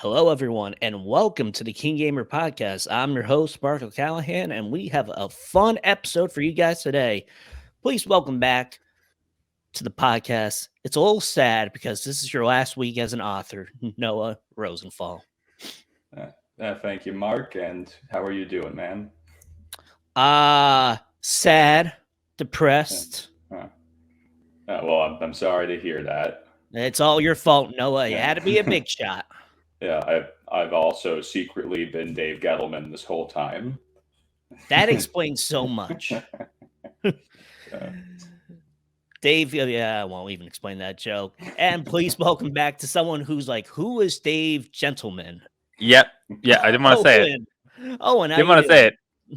Hello, everyone, and welcome to the KeenGamer podcast. I'm your host, Bartle Callahan, and we have a fun episode for you guys today. Please welcome back to the podcast. It's a little sad because this is your last week as an author, Noah Rosenthal. Thank you, Mark. And how are you doing, man? Sad, depressed. Well, I'm sorry to hear that. It's all your fault, Noah. You Yeah, had to be a big shot. yeah. I've also secretly been Dave Gettleman this whole time. That explains so much. Dave, yeah, I won't even explain that joke. And please welcome back to someone who's like, who is Dave Gentleman? Yep. Yeah, I didn't want to say it. Owen, Didn't want to say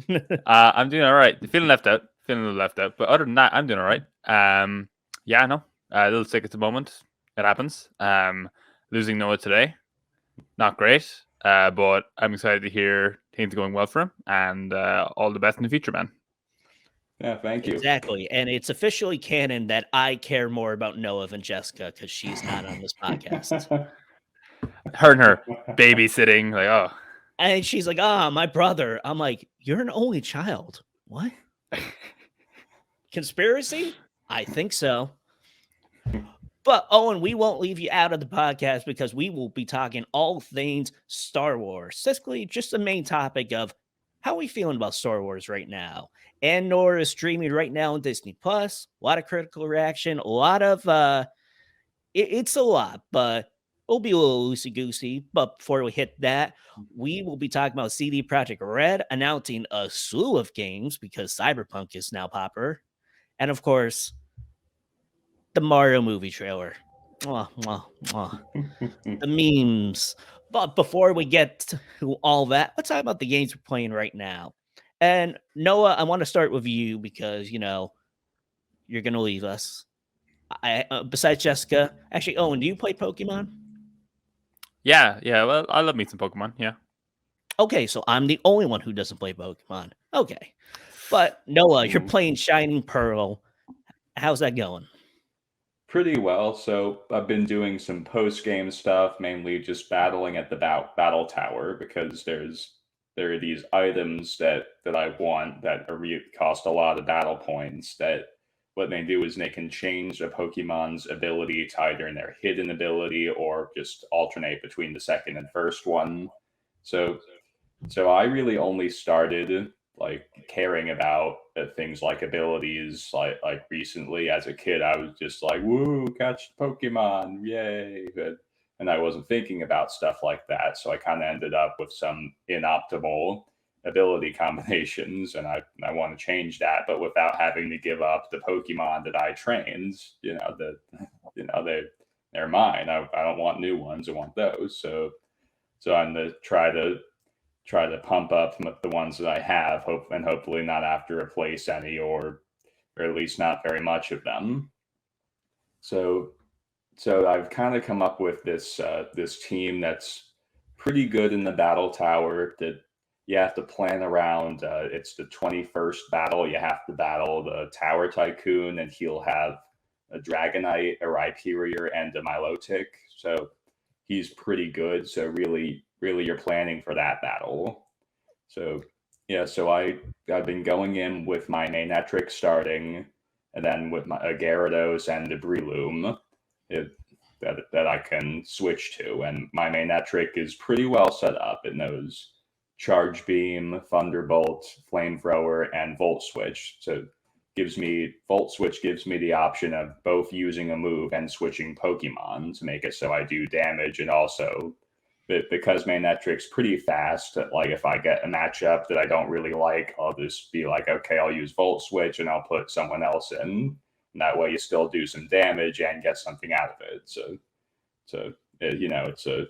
it. I'm doing all right. Feeling left out. Feeling a little left out. But other than that, I'm doing all right. Yeah, I know. A little sick at the moment. It happens. Losing Noah today. Not great. But I'm excited to hear things going well for him. And all the best in the future, man. Yeah, thank you. Exactly. And it's officially canon that I care more about Noah than Jessica because she's not on this podcast. Her and her babysitting. Like, oh. And she's like, my brother. I'm like, you're an only child. What? Conspiracy? I think so. But Owen, we won't leave you out of the podcast because we will be talking all things Star Wars. Specifically, just the main topic of how are we feeling about Star Wars right now? Andor is streaming right now on Disney Plus. A lot of critical reaction, a lot of it's a lot, but it'll be a little loosey-goosey. But before we hit that, we will be talking about CD Projekt Red announcing a slew of games because Cyberpunk is now popular. And of course, the Mario movie trailer. The memes. But before we get to all that, let's talk about the games we're playing right now. And Noah, I want to start with you because, you're going to leave us. Besides Jessica, actually, Owen, do you play Pokemon? Yeah. Well, I love me some Pokemon. Yeah. Okay, so I'm the only one who doesn't play Pokemon. Okay. But Noah, you're playing Shining Pearl. How's that going? Pretty well. So I've been doing some post-game stuff, mainly just battling at the battle tower because there are these items that I want that cost a lot of battle points. That what they do is they can change a Pokemon's ability to either in their hidden ability or just alternate between the second and first one. So I really only started like caring about things like abilities like recently. As a kid, I was just like, woo, catch Pokemon, yay. And I wasn't thinking about stuff like that, so I kind of ended up with some inoptimal ability combinations, and I want to change that, but without having to give up the Pokemon that I trained. They're mine. I don't want new ones. I want those. So I'm gonna try to pump up the ones that I have, hopefully not have to replace any, or at least not very much of them. So I've kind of come up with this team that's pretty good in the battle tower that you have to plan around. It's the 21st battle. You have to battle the Tower Tycoon, and he'll have a Dragonite, a Rhyperior, and a Milotic. So he's pretty good. So really you're planning for that battle. So yeah, so I've been going in with my Manetric starting, and then with my Gyarados and the Breloom that I can switch to. And my Manetric is pretty well set up. It knows Charge Beam, Thunderbolt, Flamethrower, and Volt Switch. So Volt Switch gives me the option of both using a move and switching Pokemon to make it so I do damage, and also because Manetric's pretty fast, like if I get a matchup that I don't really like, I'll just be like, okay, I'll use Volt Switch and I'll put someone else in. And that way you still do some damage and get something out of it. So it's a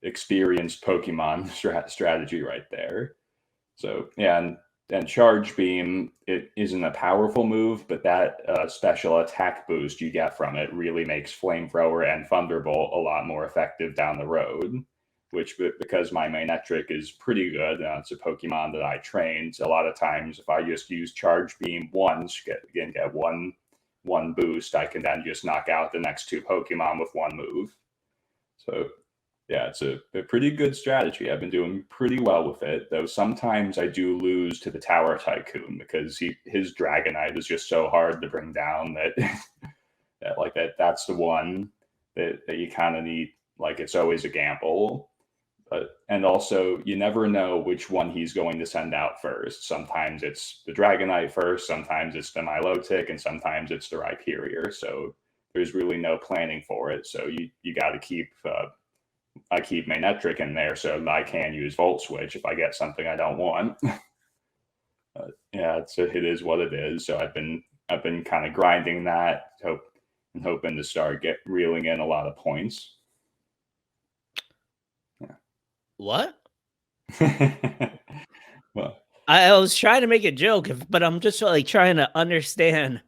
experienced Pokemon strategy right there. So yeah, and Charge Beam, it isn't a powerful move, but that special attack boost you get from it really makes Flamethrower and Thunderbolt a lot more effective down the road. Which, because my Manetric is pretty good, it's a Pokemon that I trained. A lot of times, if I just use Charge Beam once, get one boost, I can then just knock out the next two Pokemon with one move. Yeah, it's a pretty good strategy. I've been doing pretty well with it, though sometimes I do lose to the Tower Tycoon because his Dragonite is just so hard to bring down that that's the one that you kind of need. Like, it's always a gamble. And also, you never know which one he's going to send out first. Sometimes it's the Dragonite first, sometimes it's the Milotic, and sometimes it's the Rhyperior. So there's really no planning for it. So you got to keep... I keep Manetric in there so I can use Volt Switch if I get something I don't want. Yeah, it is what it is. So I've been kind of grinding that, hoping to start reeling in a lot of points. Yeah. What? Well, I was trying to make a joke, but I'm just like trying to understand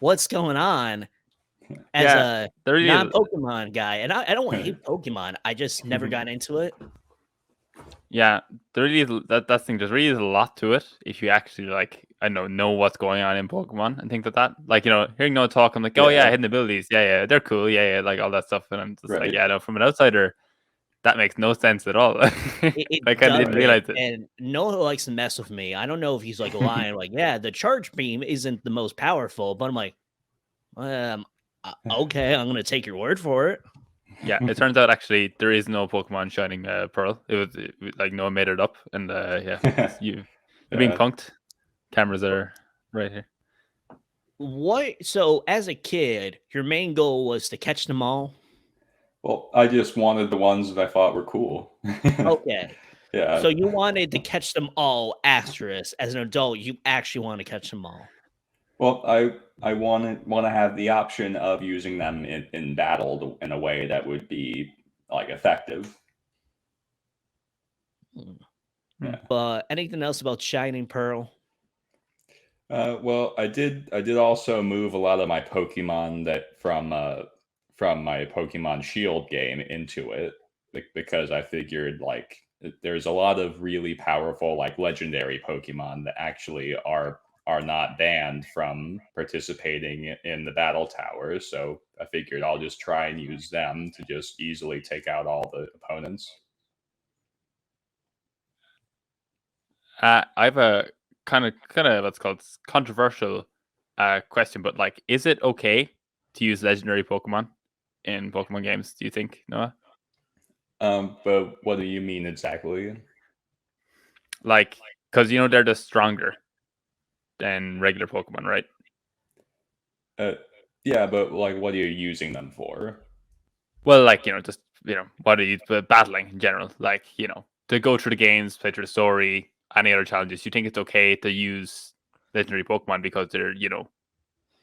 what's going on as a non-Pokemon guy. And I don't hate Pokemon. I just never got into it. Yeah, there really is, that thing. There's really is a lot to it if you actually know what's going on in Pokemon and things like that. Like, hearing Noah talk, I'm like, oh yeah, hidden abilities, yeah, they're cool, yeah, like all that stuff, and I'm just like, yeah, no, from an outsider, that makes no sense at all. I kind of didn't realize it. And Noah likes to mess with me. I don't know if he's like lying, like, yeah, the charge beam isn't the most powerful, but I'm like, okay, I'm gonna take your word for it. Yeah, it turns out actually there is no Pokemon Shining Pearl. It was like Noah made it up, and you're being punked. Cameras are right here. What? So as a kid, your main goal was to catch them all? Well, I just wanted the ones that I thought were cool. Okay. Yeah. So you wanted to catch them all, asterisk. As an adult, you actually want to catch them all. Well, I want to have the option of using them in battle in a way that would be like effective. Yeah. But anything else about Shining Pearl? Well, I did also move a lot of my Pokemon from my Pokemon Shield game into it because I figured like there's a lot of really powerful like legendary Pokemon that actually are not banned from participating in the battle towers. So I figured I'll just try and use them to just easily take out all the opponents. I have a kind of what's called controversial question, but like, is it okay to use legendary Pokemon in Pokemon games? Do you think, Noah? But what do you mean exactly? Like, because they're just stronger than regular Pokemon, right? Yeah, but like, what are you using them for? Well, like, just what are you battling in general? Like, to go through the games, play through the story, any other challenges. You think it's okay to use legendary Pokemon because they're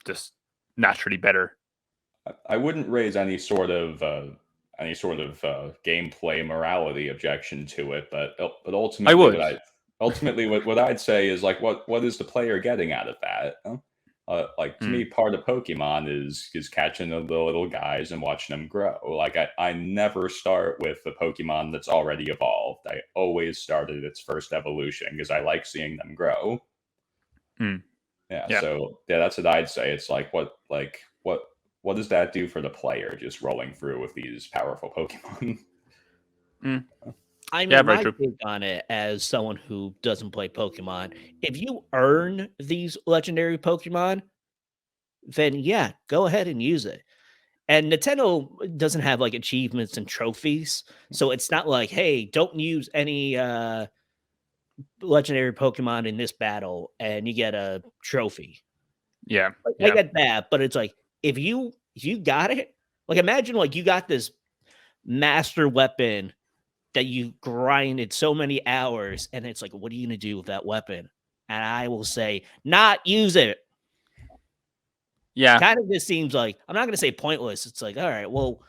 just naturally better? I wouldn't raise any sort of gameplay morality objection to it, but ultimately, I would. What I'd say is like, what is the player getting out of that? Like, to me, part of Pokemon is catching the little guys and watching them grow. Like, I never start with the Pokemon that's already evolved. I always start at its first evolution because I like seeing them grow. Yeah. So yeah, that's what I'd say. It's like what does that do for the player just rolling through with these powerful Pokemon? I mean, my take on it as someone who doesn't play Pokemon, if you earn these legendary Pokemon, then yeah, go ahead and use it. And Nintendo doesn't have like achievements and trophies, so it's not like, hey, don't use any legendary Pokemon in this battle and you get a trophy. Yeah, I get that, but it's like if you got it, like imagine like you got this master weapon that you grinded so many hours, and it's like, what are you gonna do with that weapon? And I will say, not use it. Yeah, kind of just seems like, I'm not gonna say pointless. It's like, all right, well,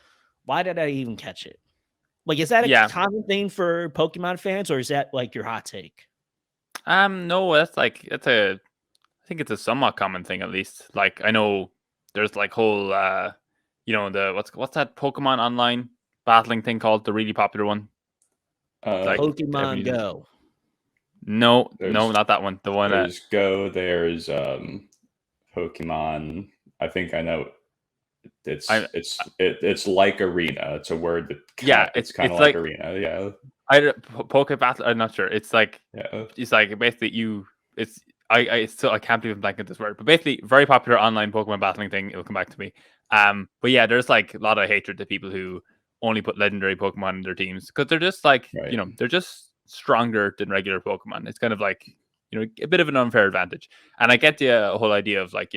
why did I even catch it? Like, is that a common thing for Pokemon fans, or is that like your hot take? No, I think it's a somewhat common thing, at least. Like, I know there's like whole what's that Pokemon online battling thing called, the really popular one? Like Pokemon Go. No, not that one. The one there's Go. There's Pokemon. I think I know. It's like arena. It's a word that it's kind of like arena. Yeah. Poke Battle. I'm not sure. It's like Yeah. it's like basically I can't believe I'm blanking this word, but basically very popular online Pokemon battling thing. It will come back to me. But yeah, there's like a lot of hatred to people who only put legendary Pokemon in their teams because they're just like they're just stronger than regular Pokemon. It's kind of like a bit of an unfair advantage. And I get the whole idea of like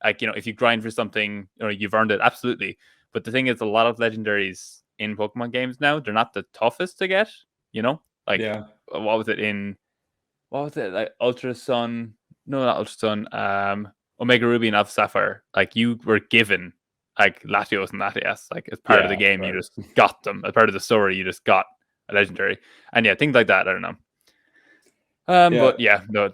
if you grind for something, you've earned it, absolutely. But the thing is, a lot of legendaries in Pokemon games now, they're not the toughest to get. Like what was it? Like Ultra Sun? No, not Ultra Sun. Omega Ruby and Alpha Sapphire. Like you were given like Latios and Latias, like as part of the game, you just got them. As part of the story, you just got a legendary. And yeah, things like that. I don't know. But yeah, no,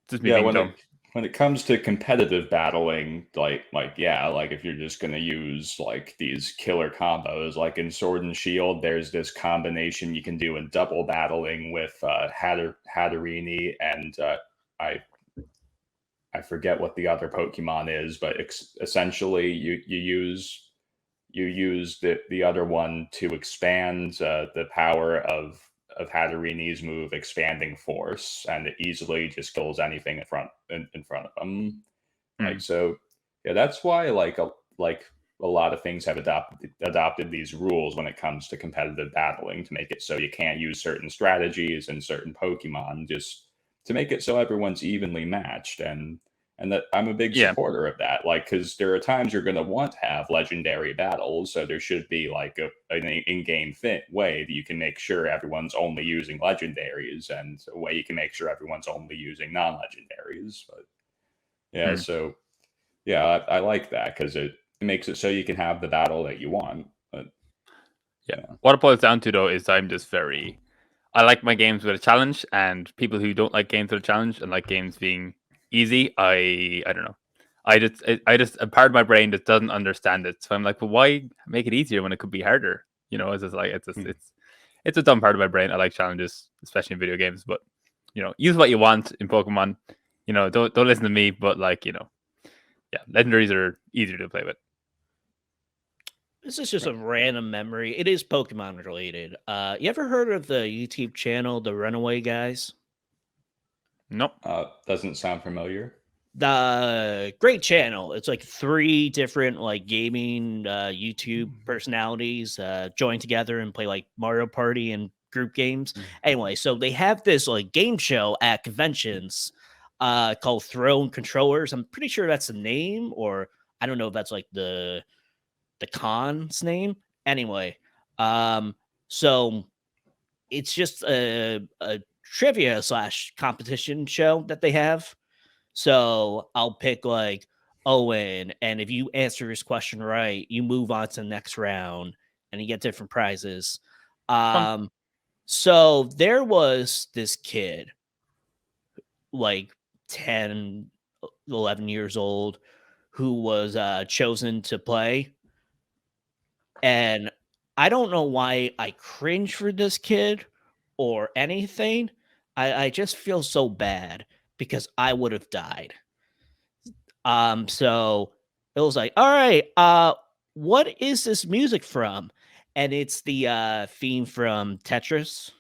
just me being dumb. When it comes to competitive battling, like if you're just gonna use like these killer combos, like in Sword and Shield, there's this combination you can do in double battling with Hatterene and I forget what the other Pokemon is, but essentially you use the other one to expand the power of Hatterene's move, Expanding Force, and it easily just kills anything in front of them. Like so, yeah, that's why like a lot of things have adopted these rules when it comes to competitive battling to make it so you can't use certain strategies and certain Pokemon, just to make it so everyone's evenly matched. And that I'm a big supporter of that, like, because there are times you're going to want to have legendary battles, so there should be like an in-game way that you can make sure everyone's only using legendaries, and a way you can make sure everyone's only using non-legendaries. But yeah, so yeah, I like that because it makes it so you can have the battle that you want. But what it boils down to though is I like my games with a challenge, and people who don't like games with a challenge and like games being easy, I don't know. I just a part of my brain that doesn't understand it. So I'm like, well, why make it easier when it could be harder? It's just like it's a dumb part of my brain. I like challenges, especially in video games. But use what you want in Pokemon. Don't listen to me. But like legendaries are easier to play with. This is just a random memory. It is Pokemon related. You ever heard of the YouTube channel, The Runaway Guys? Nope. Doesn't sound familiar. The great channel. It's like 3 different like gaming YouTube personalities join together and play like Mario Party and group games. Anyway, so they have this like game show at conventions called Throne Controllers. I'm pretty sure that's the name, or I don't know if that's like the con's name. Anyway, so it's just a trivia / competition show that they have. So I'll pick like Eoin, and if you answer his question right, you move on to the next round and you get different prizes. So there was this kid, like 10, 11 years old, who was chosen to play. And I don't know why I cringe for this kid or anything. I just feel so bad because I would have died. So it was like, all right, what is this music from? And it's the theme from Tetris.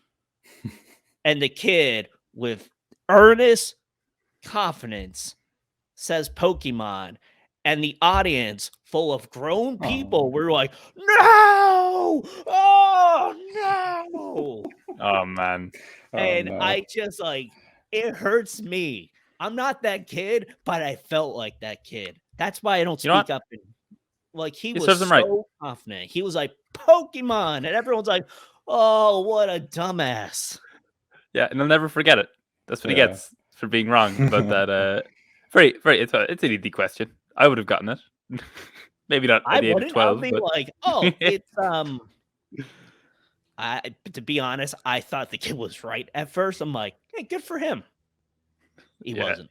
And the kid with earnest confidence says Pokemon. And the audience, full of grown people, were like, no! Oh, no! Oh, man. And I just like, it hurts me. I'm not that kid, but I felt like that kid. That's why I don't speak up. Like, he was so confident. He was like, Pokemon. And everyone's like, oh, what a dumbass. Yeah, and I'll never forget it. That's what he gets for being wrong about that. It's an easy question. I would have gotten it. Maybe not at the age of 12. I'll be like, oh, it's to be honest, I thought the kid was right at first. I'm like, hey, good for him. He wasn't.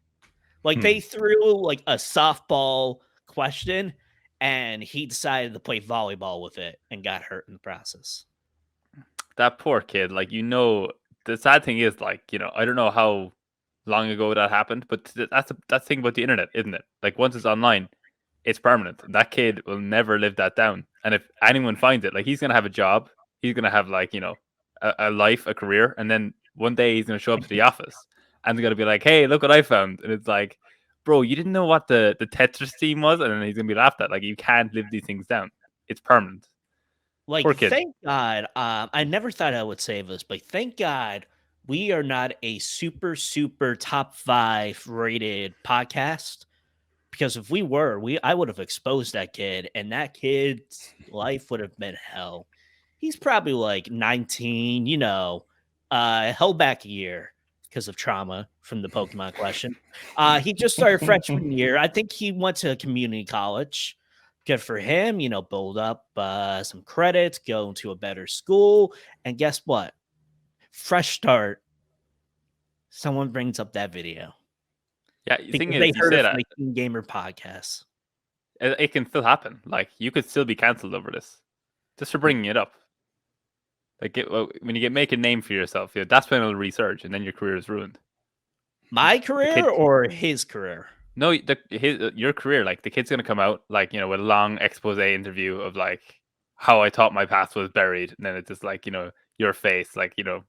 Like, they threw like a softball question, and he decided to play volleyball with it and got hurt in the process. That poor kid. Like, the sad thing is, like, I don't know how long ago that happened, but that's the thing about the internet, isn't it? Like, once it's online, it's permanent. That kid will never live that down. And if anyone finds it, like he's gonna have a job, he's gonna have like a life, a career, and then one day he's gonna show up to the office and they're gonna be like, "Hey, look what I found," and it's like, "Bro, you didn't know what the Tetris team was," and then he's gonna be laughed at. Like you can't live these things down. It's permanent. Like, Poor kid. thank God. I never thought I would say this, but thank God we are not a super, super top 5 rated podcast. Because if we were, I would have exposed that kid, and that kid's life would have been hell. He's probably like 19, held back a year because of trauma from the Pokemon question. He just started freshman year. I think he went to a community college. Good for him, build up some credits, go into a better school. And guess what? Fresh start. Someone brings up that video. Yeah, the thing Because is, they you heard say it that from the KeenGamer podcast. it can still happen. Like you could still be cancelled over this, just for bringing it up. Like when you make a name for yourself, that's when it'll resurge, and then your career is ruined. My career or his career? No, your career. Like the kid's gonna come out like with a long expose interview of like how I thought my past was buried, and then it's just like your face, like you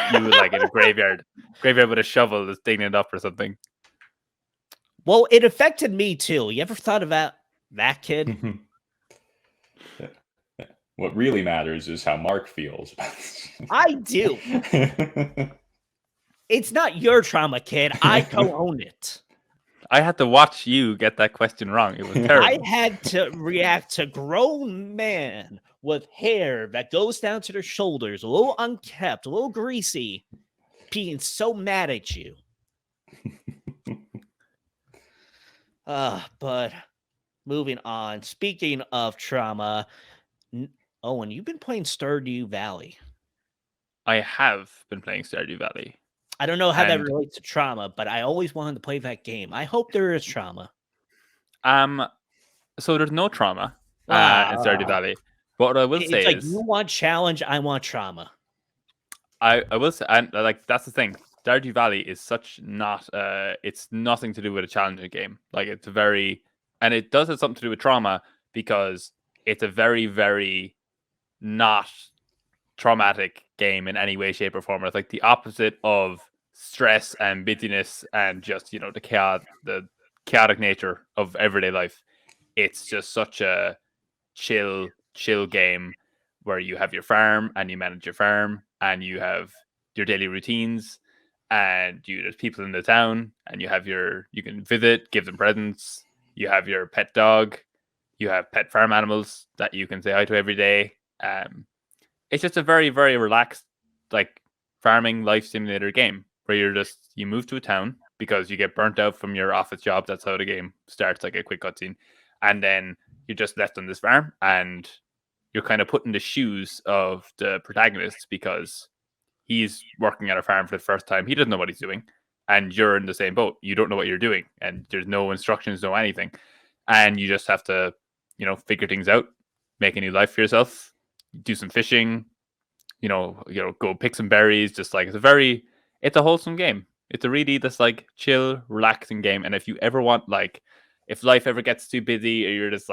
like in a graveyard with a shovel that's digging it up or something. Well, it affected me too. You ever thought about that kid? What really matters is how Mark feels about this. I do. It's not your trauma, kid. I co-own it. I had to watch you get that question wrong. It was terrible. I had to react to grown man with hair that goes down to their shoulders, a little unkept, a little greasy, being so mad at you. But moving on. Speaking of trauma, Owen, you've been playing Stardew Valley. I have been playing Stardew Valley. I don't know how that relates to trauma, but I always wanted to play that game. I hope there is trauma. So there's no trauma in Stardew Valley. But what I will say is, you want challenge, I want trauma. I will say, and like that's the thing. Stardew Valley is it's nothing to do with a challenging game. Like it's and it does have something to do with trauma because it's a very, very not traumatic game in any way, shape, or form. It's like the opposite of stress and busyness and just the chaotic nature of everyday life. It's just such a chill game where you have your farm and you manage your farm and you have your daily routines and there's people in the town and you can visit, give them presents. You have your pet dog, you have pet farm animals that you can say hi to every day. It's just a very, very relaxed, like farming life simulator game where you move to a town because you get burnt out from your office job. That's how the game starts, like a quick cutscene. And then you're just left on this farm and you're kind of put in the shoes of the protagonist because he's working at a farm for the first time. He doesn't know what he's doing. And you're in the same boat. You don't know what you're doing. And there's no instructions, no anything. And you just have to, figure things out, make a new life for yourself, do some fishing, go pick some berries. Just like it's a wholesome game. It's a really this like chill, relaxing game. And if you ever want if life ever gets too busy or you're just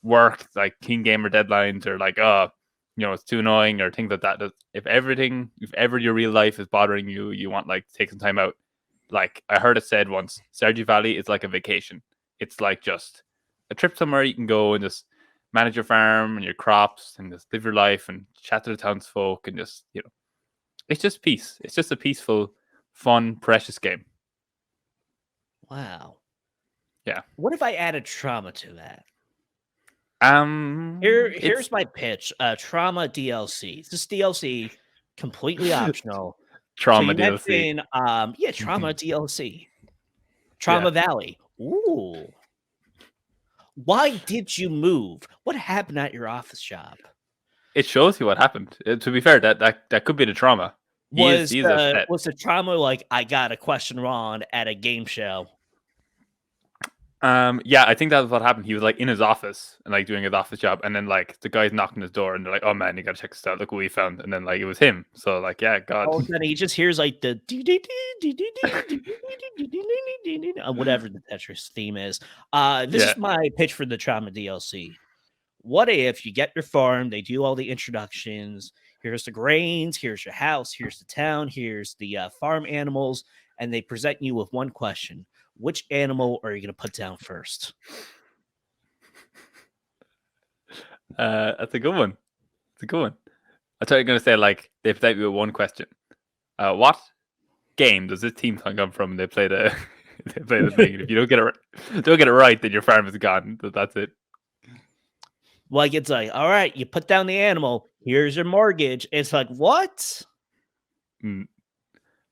work like KeenGamer deadlines or it's too annoying or things like that. If ever your real life is bothering you, you want to take some time out. Like I heard it said once, Stardew Valley is like a vacation. It's like just a trip somewhere you can go and just manage your farm and your crops and just live your life and chat to the townsfolk and just, it's just peace. It's just a peaceful, fun, precious game. Wow. Yeah. What if I added trauma to that? Here's my pitch. Trauma DLC. This DLC completely optional. Trauma DLC. Trauma DLC. Trauma Valley. Ooh. Why did you move? What happened at your office job? It shows you what happened. To be fair, that could be the trauma. Was the trauma like I got a question wrong at a game show? Yeah, I think that's what happened. He was like in his office and like doing his office job, and then like the guys knocked on his door, and they're like, "Oh man, you gotta check this out. Look what we found." And then like it was him. So like, yeah, God, All of a sudden, he just hears like the whatever the Tetris theme is. This Yeah. is my pitch for the Trauma DLC. What if you get your farm? They do all the introductions. Here's the grains. Here's your house. Here's the town. Here's the farm animals, and they present you with one question: which animal are you going to put down first? That's a good one. It's a good one. I thought you were gonna say like they present you with one question. What game does this team song come from? And they play the they play the thing. And if you don't get it right, then your farm is gone. So that's it. Like it's like, all right, you put down the animal. Here's your mortgage. It's like, what?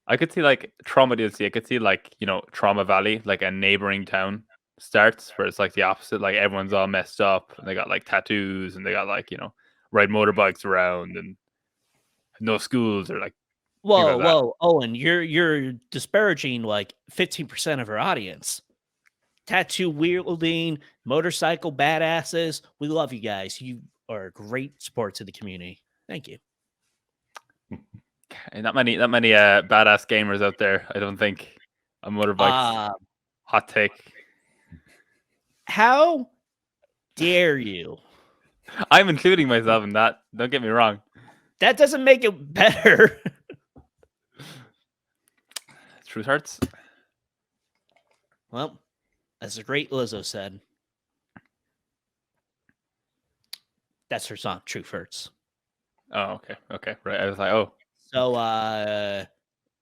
I could see like Trauma DLC. I could see like Trauma Valley, like a neighboring town starts where it's like the opposite. Like everyone's all messed up and they got like tattoos and they got like ride motorbikes around and no schools or like. Whoa, Owen, you're disparaging like 15% of our audience. Tattoo wielding, motorcycle badasses. We love you guys. You are a great support to the community. Thank you. And not many badass gamers out there, I don't think, on motorbikes. Hot take. How dare you? I'm including myself in that. Don't get me wrong. That doesn't make it better. Truth hurts. Well, as the great Lizzo said, that's her song, Truth Hurts. Oh, okay. Right. I was like, oh. So,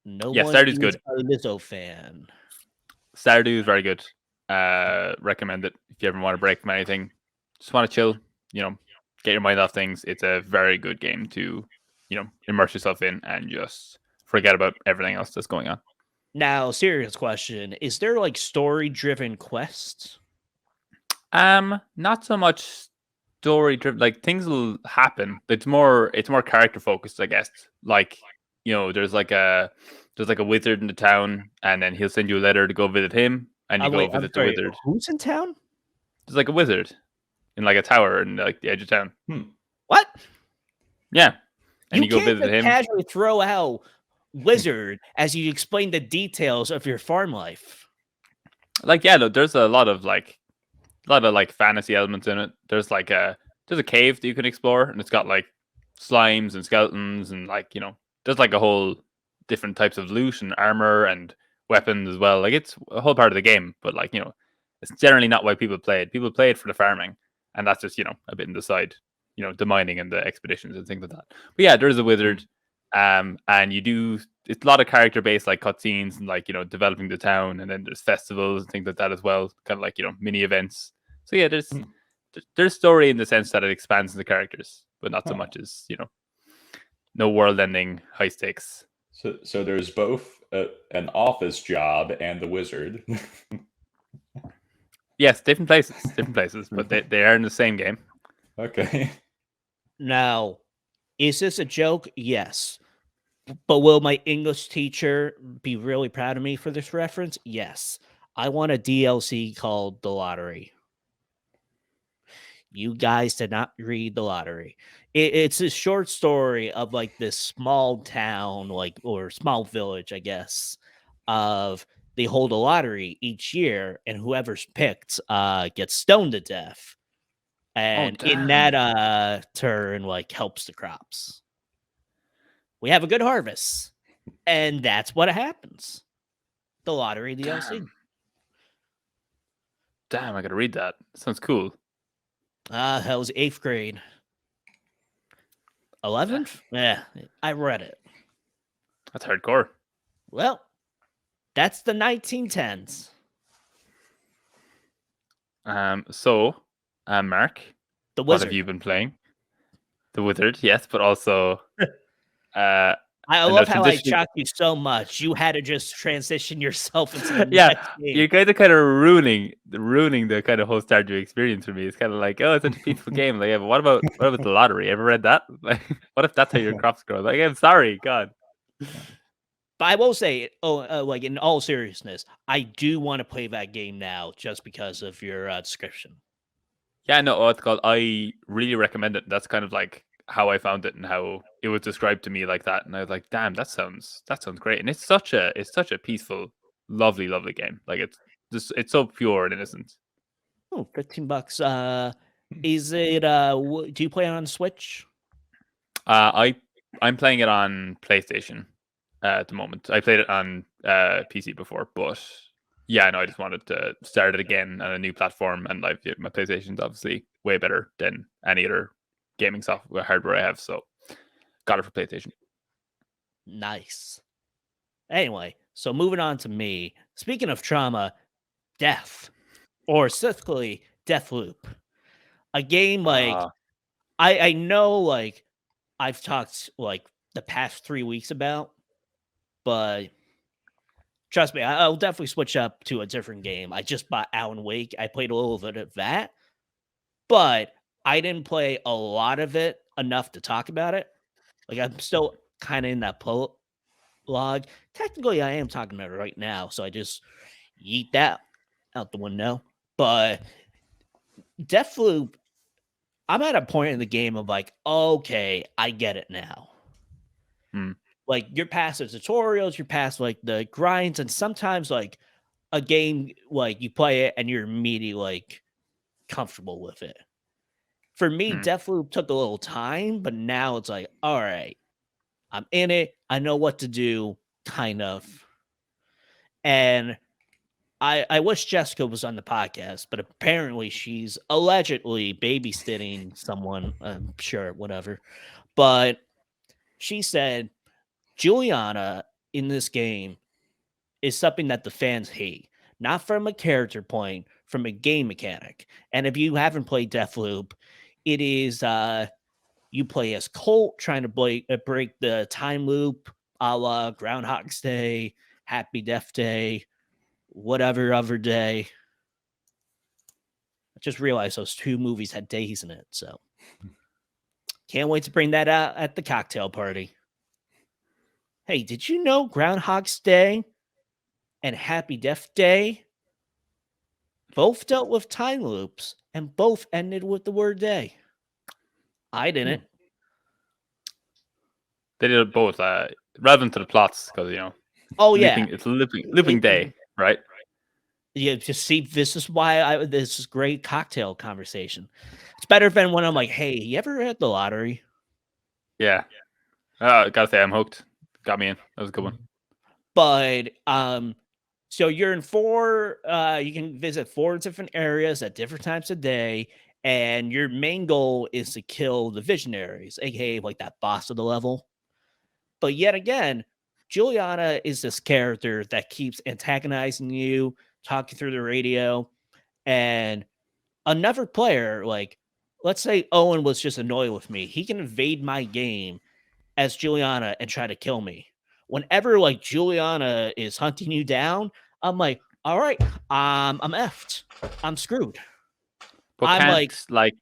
no one Stardew's is good. a Lizzo fan. Stardew is very good. Recommend it if you ever want to break from anything. Just want to chill, get your mind off things. It's a very good game to, immerse yourself in and just forget about everything else that's going on. Now, serious question. Is there like story-driven quests? Not so much story-driven. Like things will happen. It's more character focused, I guess. Like, there's like a wizard in the town, and then he'll send you a letter to go visit him, and you go visit the wizard. Who's in town? There's like a wizard in like a tower in like the edge of town. What? Yeah. And you go can't visit him. Casually throw out wizard as you explain the details of your farm life. Like, yeah, there's a lot of fantasy elements in it. There's a cave that you can explore, and it's got like slimes and skeletons, and like there's like a whole different types of loot and armor and weapons as well. Like it's a whole part of the game, but like it's generally not why people play it. People play it for the farming, and that's just a bit in the side, the mining and the expeditions and things like that. But yeah, there's a wizard. And it's a lot of character based, like cutscenes and like developing the town, and then there's festivals and things like that as well, kind of like mini events. So yeah, there's story in the sense that it expands the characters, but not so much as no world ending high stakes. So there's both an office job and the wizard. Yes, different places, but they are in the same game. Okay. Now, is this a joke? Yes. But will my English teacher be really proud of me for this reference? Yes. I want a DLC called The Lottery. You guys did not read The Lottery. It's a short story of like this small town, or small village, I guess, of they hold a lottery each year, and whoever's picked gets stoned to death. And in that turn, like helps the crops. We have a good harvest, and that's what happens. The Lottery DLC. Damn, I gotta read that. Sounds cool. That was 8th grade. 11th? Yeah, I read it. That's hardcore. Well, that's the 1910s. So, Mark, The Wizard. what have you been playing? The Wizard, yes, but also I love how I shocked you so much. You had to just transition yourself into the next game. You're kind of ruining the kind of whole Stardew experience for me. It's kind of like, oh, it's such a peaceful game. Like, yeah, but what about the lottery? Ever read that? Like, what if that's how your crops grow? Like, I'm sorry, God. But I will say, like in all seriousness, I do want to play that game now just because of your description. Yeah, no, what's called. I really recommend it. That's kind of like how I found it and how it was described to me like that. And I was like, damn, that sounds great. And it's such a peaceful, lovely, lovely game. Like it's so pure and innocent. Oh, $15. Is it do you play it on Switch? I'm playing it on PlayStation at the moment. I played it on PC before, but yeah, no, I just wanted to start it again on a new platform, and like my PlayStation's obviously way better than any other gaming software hardware I have, so got it for PlayStation. Nice. Anyway, so moving on to me. Speaking of trauma, Death, or specifically Deathloop, a game like I know like I've talked like the past 3 weeks about, but trust me, I'll definitely switch up to a different game. I just bought Alan Wake. I played a little bit of that, but I didn't play a lot of it enough to talk about it. Like I'm still kind of in that prologue. Technically, I am talking about it right now, so I just yeet that out the window. But Deathloop, I'm at a point in the game of like, okay, I get it now. Like you're past the tutorials, you're past like the grinds, and sometimes like a game like you play it and you're immediately like comfortable with it. For me, Deathloop took a little time, but now it's like, all right, I'm in it. I know what to do, kind of. And I wish Jessica was on the podcast, but apparently she's allegedly babysitting someone. I'm sure, whatever. But she said Juliana in this game is something that the fans hate, not from a character point, from a game mechanic. And if you haven't played Deathloop, it is you play as Colt trying to break the time loop, a la Groundhog's Day, Happy Death Day, whatever other day. I just realized those two movies had days in it, so can't wait to bring that out at the cocktail party. Hey, did you know Groundhog's Day and Happy Death Day both dealt with time loops and both ended with the word day? I didn't. They did it both, relevant to the plots, because Oh looping, yeah, it's looping day, right? Yeah, just see, this is why this is great cocktail conversation. It's better than when I'm like, hey, you ever had the lottery? Yeah. Gotta say, I'm hooked. Got me in. That was a good one. But so you're in you can visit 4 different areas at different times of day, and your main goal is to kill the visionaries, aka like that boss of the level. But yet again, Juliana is this character that keeps antagonizing you, talking through the radio, and another player, like let's say Eoin was just annoyed with me, he can invade my game as Juliana and try to kill me. Whenever like Juliana is hunting you down, I'm like, all right, I'm effed. I'm screwed. But I'm like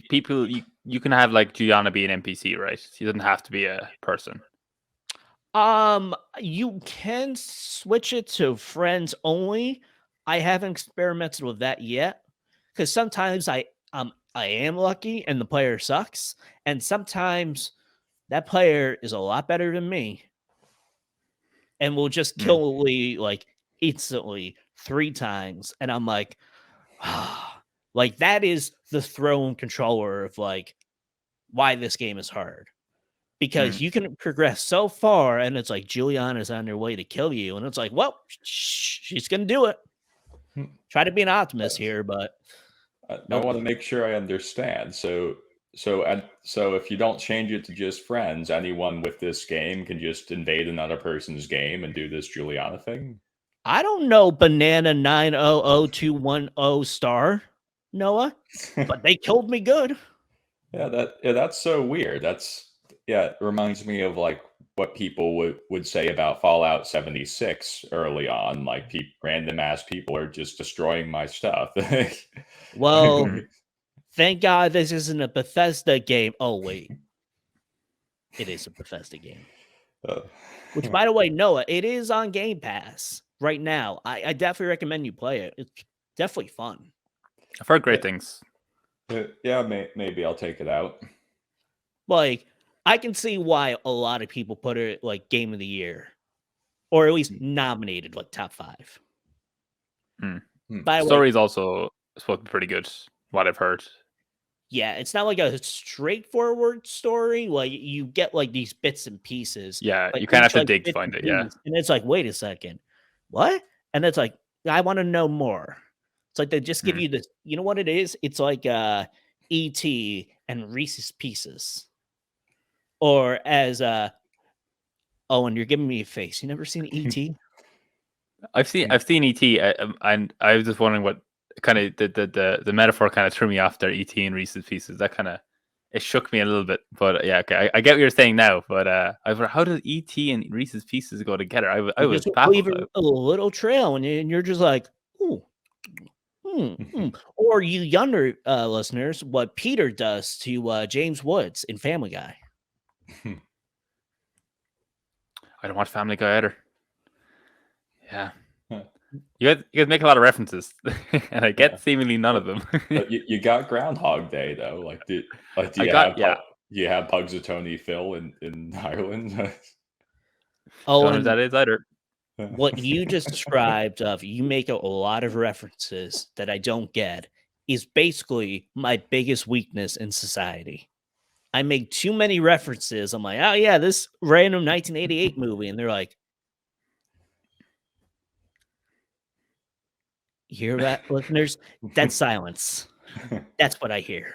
people, you can have like Juliana be an NPC, right? She doesn't have to be a person. You can switch it to friends only. I haven't experimented with that yet, because sometimes I am lucky and the player sucks, and sometimes that player is a lot better than me and will just kill me like instantly 3 times, and I'm like, like that is the throne controller of like why this game is hard. Because you can progress so far, and it's like Juliana's on her way to kill you, and it's like, well, she's gonna do it. Try to be an optimist here, but I want to make sure I understand. So if you don't change it to just friends, anyone with this game can just invade another person's game and do this Juliana thing? I don't know Banana 900210 star, Noah, but they killed me good. That's so weird. It reminds me of like what people would say about Fallout 76 early on. Like random ass people are just destroying my stuff. Well, thank God this isn't a Bethesda game. Oh wait, it is a Bethesda game. Which, by the way, Noah, it is on Game Pass right now. I definitely recommend you play it. It's definitely fun. I've heard great things. Yeah, maybe I'll take it out. Like, I can see why a lot of people put it like Game of the Year, or at least nominated like top 5. By the way, Story is also supposed to be pretty good. What I've heard. yeah, it's not like a straightforward story. Like, you get like these bits and pieces. Yeah, but you kind of each, have to like, dig to bit find and it. Yeah. piece, and it's like, wait a second, what? And it's like, I want to know more. It's like they just give you this. You know what it is? It's like E.T. and Reese's Pieces, or as Owen, you're giving me a face. You never seen E.T.? I've seen ET, and I was just wondering what kind of the metaphor kind of threw me off there. ET and Reese's Pieces, that kind of it shook me a little bit. But yeah, okay, I get what you're saying now. But I was like, how does ET and Reese's Pieces go together? I was Just leave baffled. a little trail, and you're just like, ooh. Or you younger listeners, what Peter does to James Woods in Family Guy. I don't watch Family Guy either. Yeah. You guys make a lot of references, and I get seemingly none of them. But you got Groundhog Day though. Like, do you have Pugsatony Phil in Ireland? Oh, Don't know what that is either. What you just described of you make a lot of references that I don't get is basically my biggest weakness in society. I make too many references. I'm like, oh yeah, this random 1988 movie, and they're like, you hear that, listeners? That's silence. That's what I hear.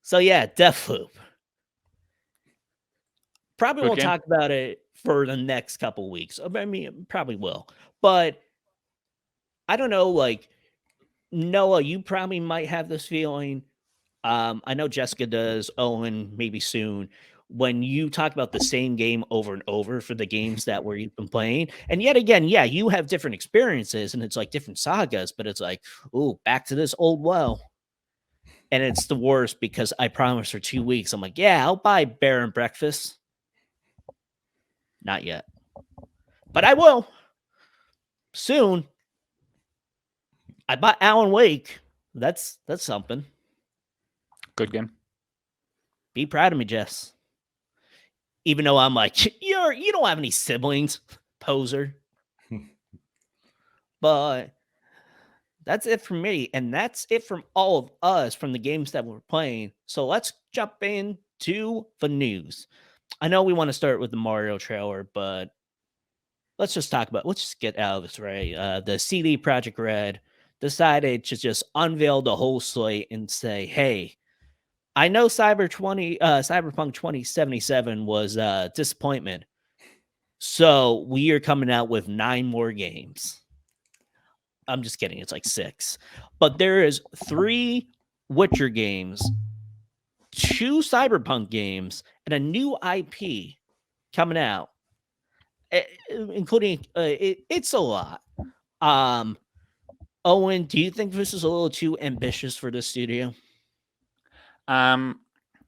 So yeah, Deathloop. Probably won't talk about it for the next couple weeks. I mean, probably will. But I don't know, like, Noah, you probably might have this feeling. I know Jessica does, Owen, maybe soon. When you talk about the same game over and over for the games that where you've been playing, and yet again, yeah, you have different experiences and it's like different sagas, but it's like, oh, back to this old well. And it's the worst because I promised for 2 weeks. I'm like, yeah, I'll buy Bear and Breakfast. Not yet. But I will. Soon. I bought Alan Wake. That's something. Good game. Be proud of me, Jess. Even though I'm like, you don't have any siblings, poser. But that's it from me. And that's it from all of us from the games that we're playing. So let's jump into the news. I know we want to start with the Mario trailer, but let's just get out of this, right? The CD Projekt Red decided to just unveil the whole slate and say, hey, I know Cyberpunk 2077 was a disappointment. So we are coming out with 9 more games. I'm just kidding. It's like 6. But there is 3 Witcher games, 2 Cyberpunk games, and a new IP coming out, including it's a lot. Owen, do you think this is a little too ambitious for the studio?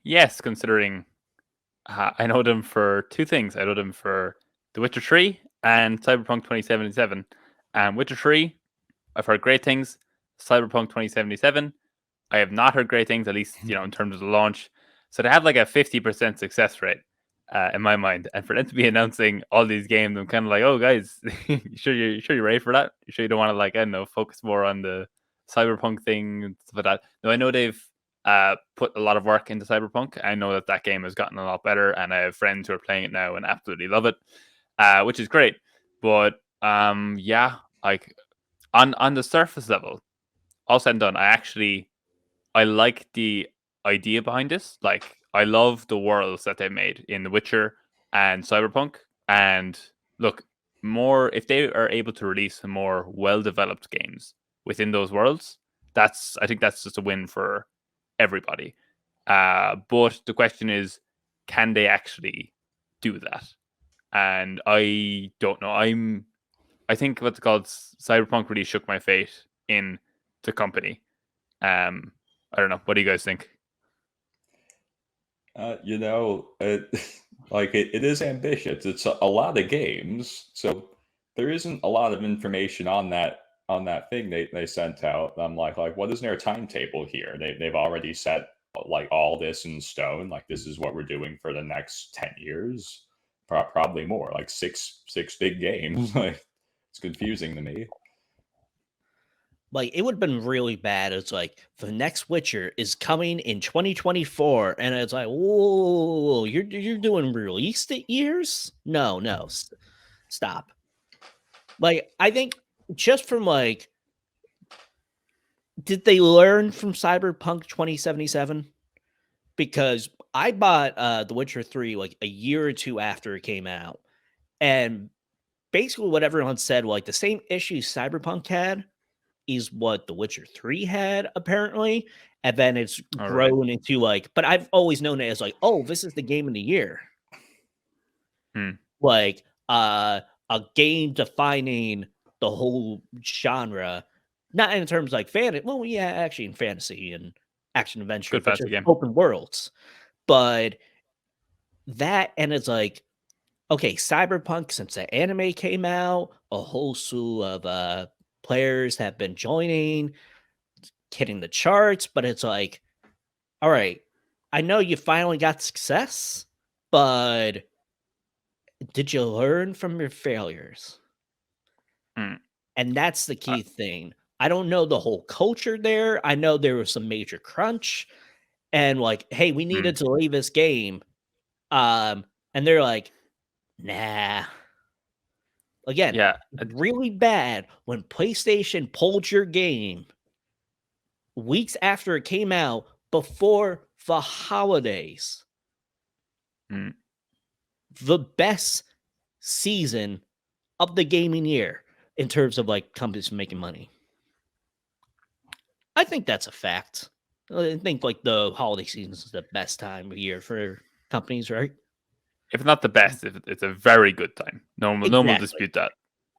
Yes, considering I know them for 2 things. I know them for The Witcher 3 and Cyberpunk 2077. Witcher 3, I've heard great things. Cyberpunk 2077, I have not heard great things, at least in terms of the launch. So they have like a 50% success rate in my mind. And for them to be announcing all these games, I'm kind of like, oh guys, you sure you're ready for that? You sure you don't want to, like, I don't know, focus more on the Cyberpunk thing and stuff like that? No, I know they've put a lot of work into Cyberpunk. I know that game has gotten a lot better, and I have friends who are playing it now and absolutely love it, which is great. But yeah, like on the surface level, all said and done, I like the idea behind this. Like, I love the worlds that they made in The Witcher and Cyberpunk. And look, more if they are able to release more well-developed games within those worlds, I think that's just a win for everybody. But the question is, can they actually do that? And I don't know. I think what's called Cyberpunk really shook my fate in the company. I don't know. What do you guys think? Like Like it is ambitious. It's a lot of games, so there isn't a lot of information on that thing they sent out. I'm like, what is their timetable here? They've already set like all this in stone. Like this is what we're doing for the next 10 years, probably more. Like six big games. Like it's confusing to me. Like, it would have been really bad. It's like the next Witcher is coming in 2024, and it's like, whoa, you're doing release years? No, stop. Like, I think just from like, did they learn from Cyberpunk 2077? Because I bought The Witcher 3 like a year or two after it came out, and basically what everyone said, like the same issues Cyberpunk had is what The Witcher 3 had, apparently. And then it's All right. grown into like, but I've always known it as like, oh, this is the game of the year. Like a game defining the whole genre, not in terms like fantasy. Well, yeah, actually in fantasy and action adventure, Good but fantasy just game. open worlds. But that, and it's like, okay, Cyberpunk, since the anime came out, a whole slew of players have been joining, hitting the charts, but it's like, all right, I know you finally got success, but did you learn from your failures? And that's the key thing. I don't know the whole culture there. I know there was some major crunch and like, hey, we needed to leave this game. And they're like, nah. Again, Yeah. really bad when PlayStation pulled your game weeks after it came out before the holidays. The best season of the gaming year in terms of like companies making money. I think that's a fact. I think like the holiday season is the best time of year for companies, right? If not the best, it's a very good time. No one will Exactly. dispute that.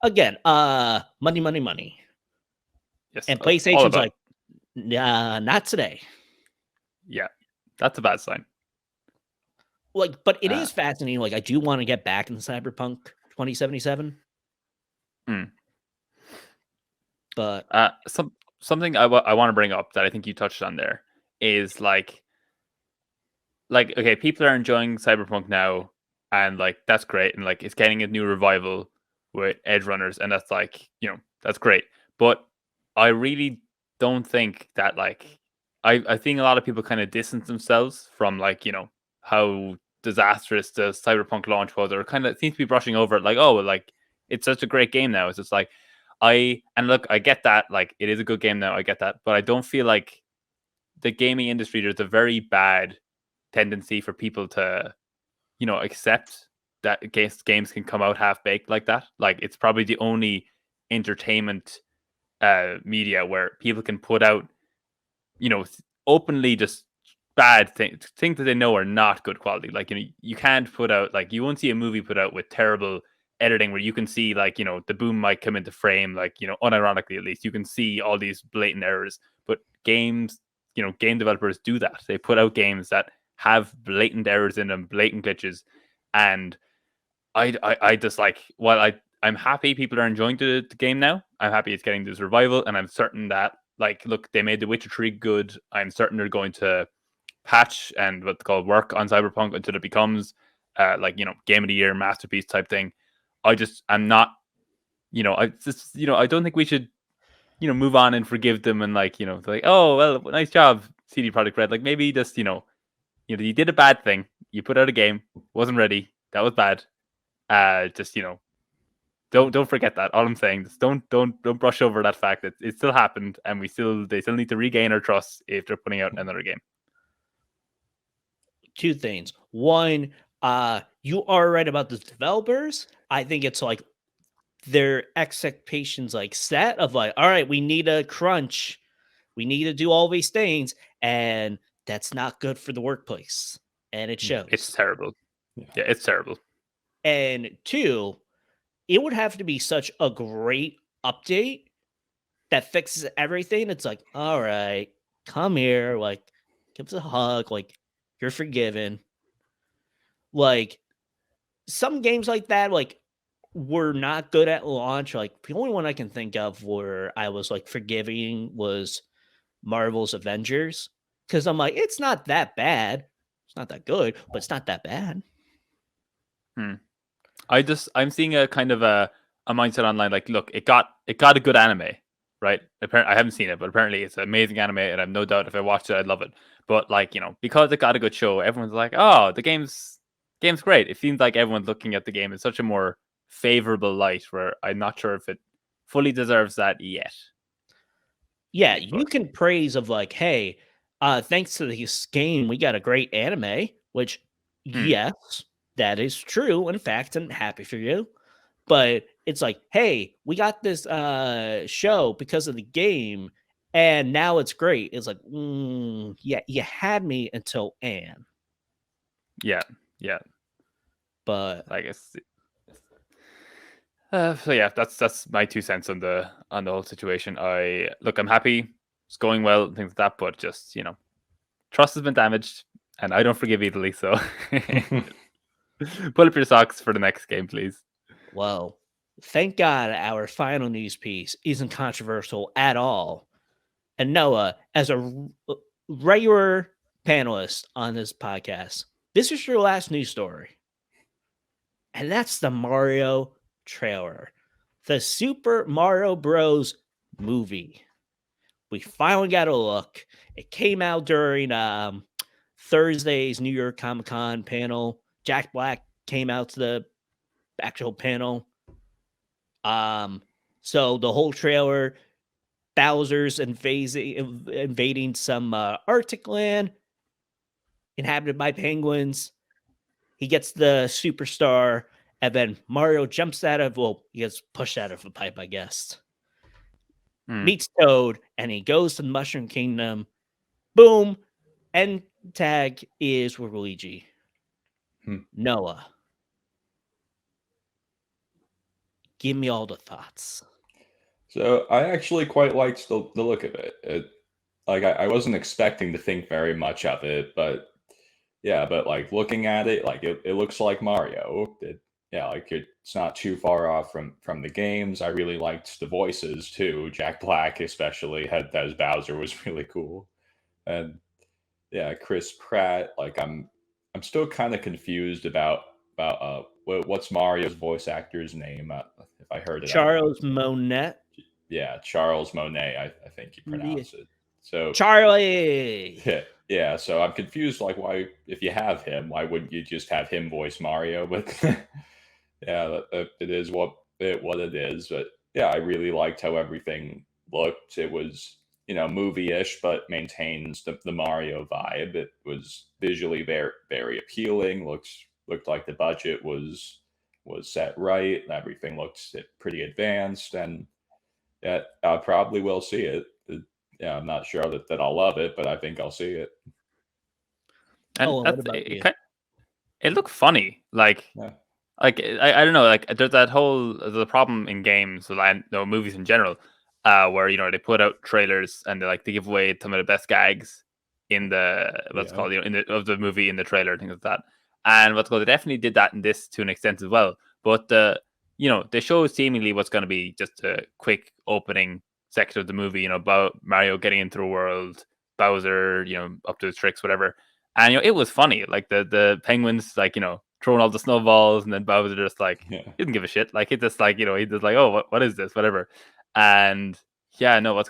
Again, money. Yes, And all PlayStation's about like, not today. Yeah, that's a bad sign. Like, but it is fascinating. Like, I do want to get back in Cyberpunk 2077. But something I want to bring up that I think you touched on there is like okay, people are enjoying Cyberpunk now, and like that's great, and like it's getting a new revival with Edge Runners, and that's like, you know, that's great. But I really don't think that like I think a lot of people kind of distance themselves from like, you know, how disastrous the Cyberpunk launch was, or kind of seems to be brushing over it like, oh, well, like it's such a great game now. It's just like I get that, like it is a good game now, I get that, but I don't feel like the gaming industry, there's a very bad tendency for people to, you know, accept that games can come out half baked like that. Like it's probably the only entertainment media where people can put out, you know, openly just bad things that they know are not good quality. Like, you know, you can't put out, like, you won't see a movie put out with terrible editing where you can see, like, you know, the boom might come into frame, like, you know, unironically at least, you can see all these blatant errors. But games, you know, game developers do that. They put out games that have blatant errors in them, blatant glitches. And I just like, while I'm happy people are enjoying the game now, I'm happy it's getting this revival, and I'm certain that, like, look, they made The Witcher 3 good. I'm certain they're going to patch and what's called work on Cyberpunk until it becomes like, you know, game of the year masterpiece type thing. I'm not, you know, I just, you know, I don't think we should, you know, move on and forgive them and like, you know, like, oh well, nice job, CD Projekt Red. Like maybe just, you know, you did a bad thing. You put out a game, wasn't ready. That was bad. Just, you know, don't forget that. All I'm saying is don't brush over that fact that it still happened, and they still need to regain our trust if they're putting out another game. Two things. One, you are right about the developers. I think it's like their expectations like set of like, all right, we need a crunch. We need to do all these things, and that's not good for the workplace. And it shows. It's terrible. Yeah, it's terrible. And two, it would have to be such a great update that fixes everything. It's like, all right, come here, like, give us a hug, like, you're forgiven. Like, some games like that, like, were not good at launch. Like, the only one I can think of where I was like forgiving was Marvel's Avengers, because I'm like, it's not that bad. It's not that good, but it's not that bad. I'm seeing a kind of a mindset online. Like, look, it got a good anime, right? Apparently, I haven't seen it, but apparently it's an amazing anime, and I have no doubt if I watched it, I'd love it. But like, because it got a good show, everyone's like, oh, the game's great. It seems like everyone's looking at the game in such a more favorable light, where I'm not sure if it fully deserves that yet. Yeah, you can praise of like, hey, thanks to this game, we got a great anime, which yes, that is true. In fact, I'm happy for you. But it's like, hey, we got this show because of the game, and now it's great. It's like, yeah, you had me until Anne. Yeah. But I guess. So yeah, that's my 2 cents on the whole situation. I'm happy it's going well and things like that, but just trust has been damaged, and I don't forgive easily. So pull up your socks for the next game, please. well, thank God our final news piece isn't controversial at all. And Noah, as a regular panelist on this podcast, this is your last news story. And that's the Mario trailer. The Super Mario Bros. Movie. We finally got a look. It came out during Thursday's New York Comic Con panel. Jack Black came out to the actual panel. So the whole trailer, Bowser's invading some Arctic land inhabited by penguins. He gets the superstar, and then Mario jumps out of, he gets pushed out of a pipe, I guess. Meets Toad, and he goes to the Mushroom Kingdom. Boom. End tag is Luigi. Noah, give me all the thoughts. So I actually quite liked the look of it. I wasn't expecting to think very much of it, but yeah, but like looking at it, like it looks like Mario. It's not too far off from the games. I really liked the voices too. Jack Black especially had as Bowser was really cool, and yeah, Chris Pratt. Like I'm still kind of confused about what's Mario's voice actor's name. If I heard it, Charles Monet. Yeah, Charles Monet. I think you pronounce it. So Charlie. Yeah. So I'm confused. Like, why, if you have him, why wouldn't you just have him voice Mario? But yeah, it is what it is. But yeah, I really liked how everything looked. It was movie-ish, but maintains the Mario vibe. It was visually very very appealing. Looked like the budget was set right. Everything looked pretty advanced, and yeah, I probably will see it. Yeah, I'm not sure that I'll love it, but I think I'll see it. And what about you? It looked funny. Like, Yeah. like I don't know. Like, there's that whole the problem in games, and movies in general, where they put out trailers and they give away some of the best gags in the called of the movie in the trailer, things like that. And they definitely did that in this to an extent as well. But the show seemingly what's going to be just a quick opening section of the movie, about Mario getting into the world, Bowser, up to his tricks, whatever. And it was funny, like the penguins, throwing all the snowballs, and then Bowser just he didn't give a shit, like he just he just oh, what is this, whatever. And yeah, no, it's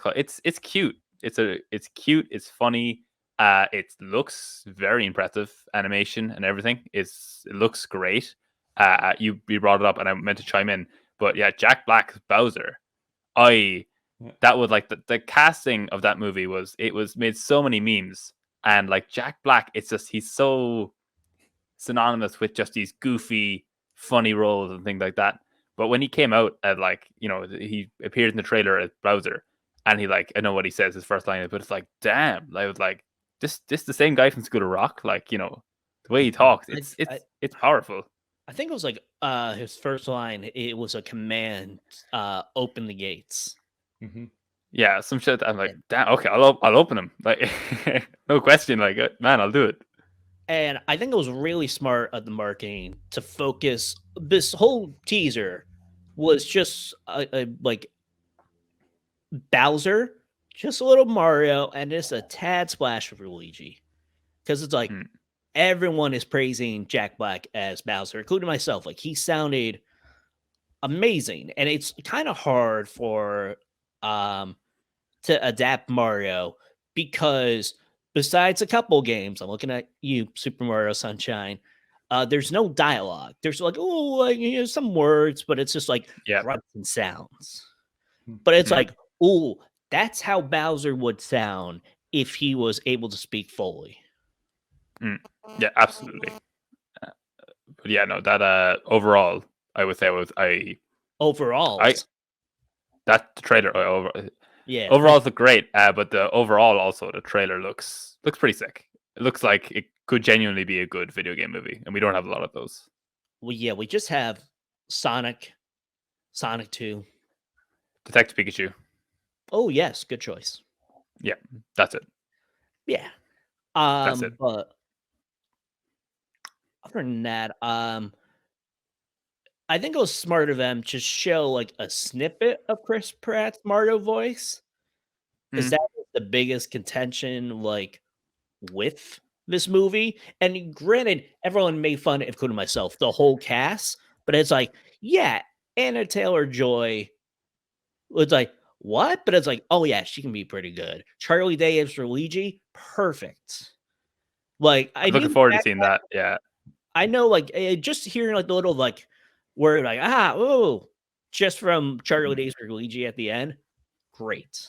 cute. It's cute. It's funny. It looks very impressive, animation and everything. It looks great. You brought it up, and I meant to chime in, but yeah, Jack Black's Bowser, that was the casting of that movie was made so many memes, and Jack Black, it's just he's so synonymous with just these goofy, funny roles and things like that. But when he came out as he appeared in the trailer as Bowser, and he I know what he says his first line, but it's damn, I was this the same guy from School of Rock, the way he talks, it's powerful. I think it was his first line. It was a command, open the gates. Mm-hmm. Yeah, some shit. I'm damn, okay, I'll open them. No question. Man, I'll do it. And I think it was really smart of the marketing to focus. This whole teaser was just like Bowser, just a little Mario, and just a tad splash of Luigi. Because it's like everyone is praising Jack Black as Bowser, including myself. Like he sounded amazing, and it's kind of hard for to adapt Mario because besides a couple games, I'm looking at you, Super Mario Sunshine. There's no dialogue. There's like some words, but it's just like grunts and sounds. But it's like, oh, that's how Bowser would sound if he was able to speak fully. Yeah, absolutely. But yeah, no, that overall, I would say that the trailer yeah, overall look great, but the overall also the trailer looks pretty sick. It looks like it could genuinely be a good video game movie, and we don't have a lot of those. Well, yeah, we just have Sonic 2, Detective Pikachu. Oh yes, good choice. Yeah, that's it. Yeah, that's it. But other than that, I think it was smart of them to show like a snippet of Chris Pratt's Mario voice, because that was the biggest contention like with this movie. And granted, everyone made fun, including myself, the whole cast, but it's like, yeah, Anna Taylor-Joy was like, what? But it's like, oh yeah, she can be pretty good. Charlie Day as Luigi, perfect. Like, I'm looking forward to seeing that. Yeah, I know, like just hearing like the little like word like just from Charlie Day's Luigi at the end, great.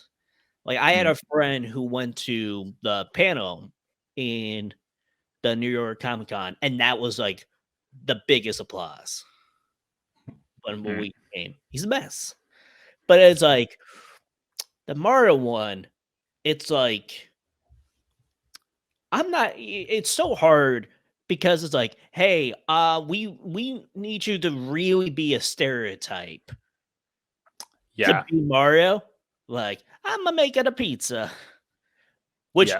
Like I had a friend who went to the panel in the New York Comic Con, and that was like the biggest applause when we came. He's the best. But it's like the Mario one, it's like it's so hard because it's like, hey, we need you to really be a stereotype. Yeah. To be Mario, like, I'm gonna make it a pizza. Which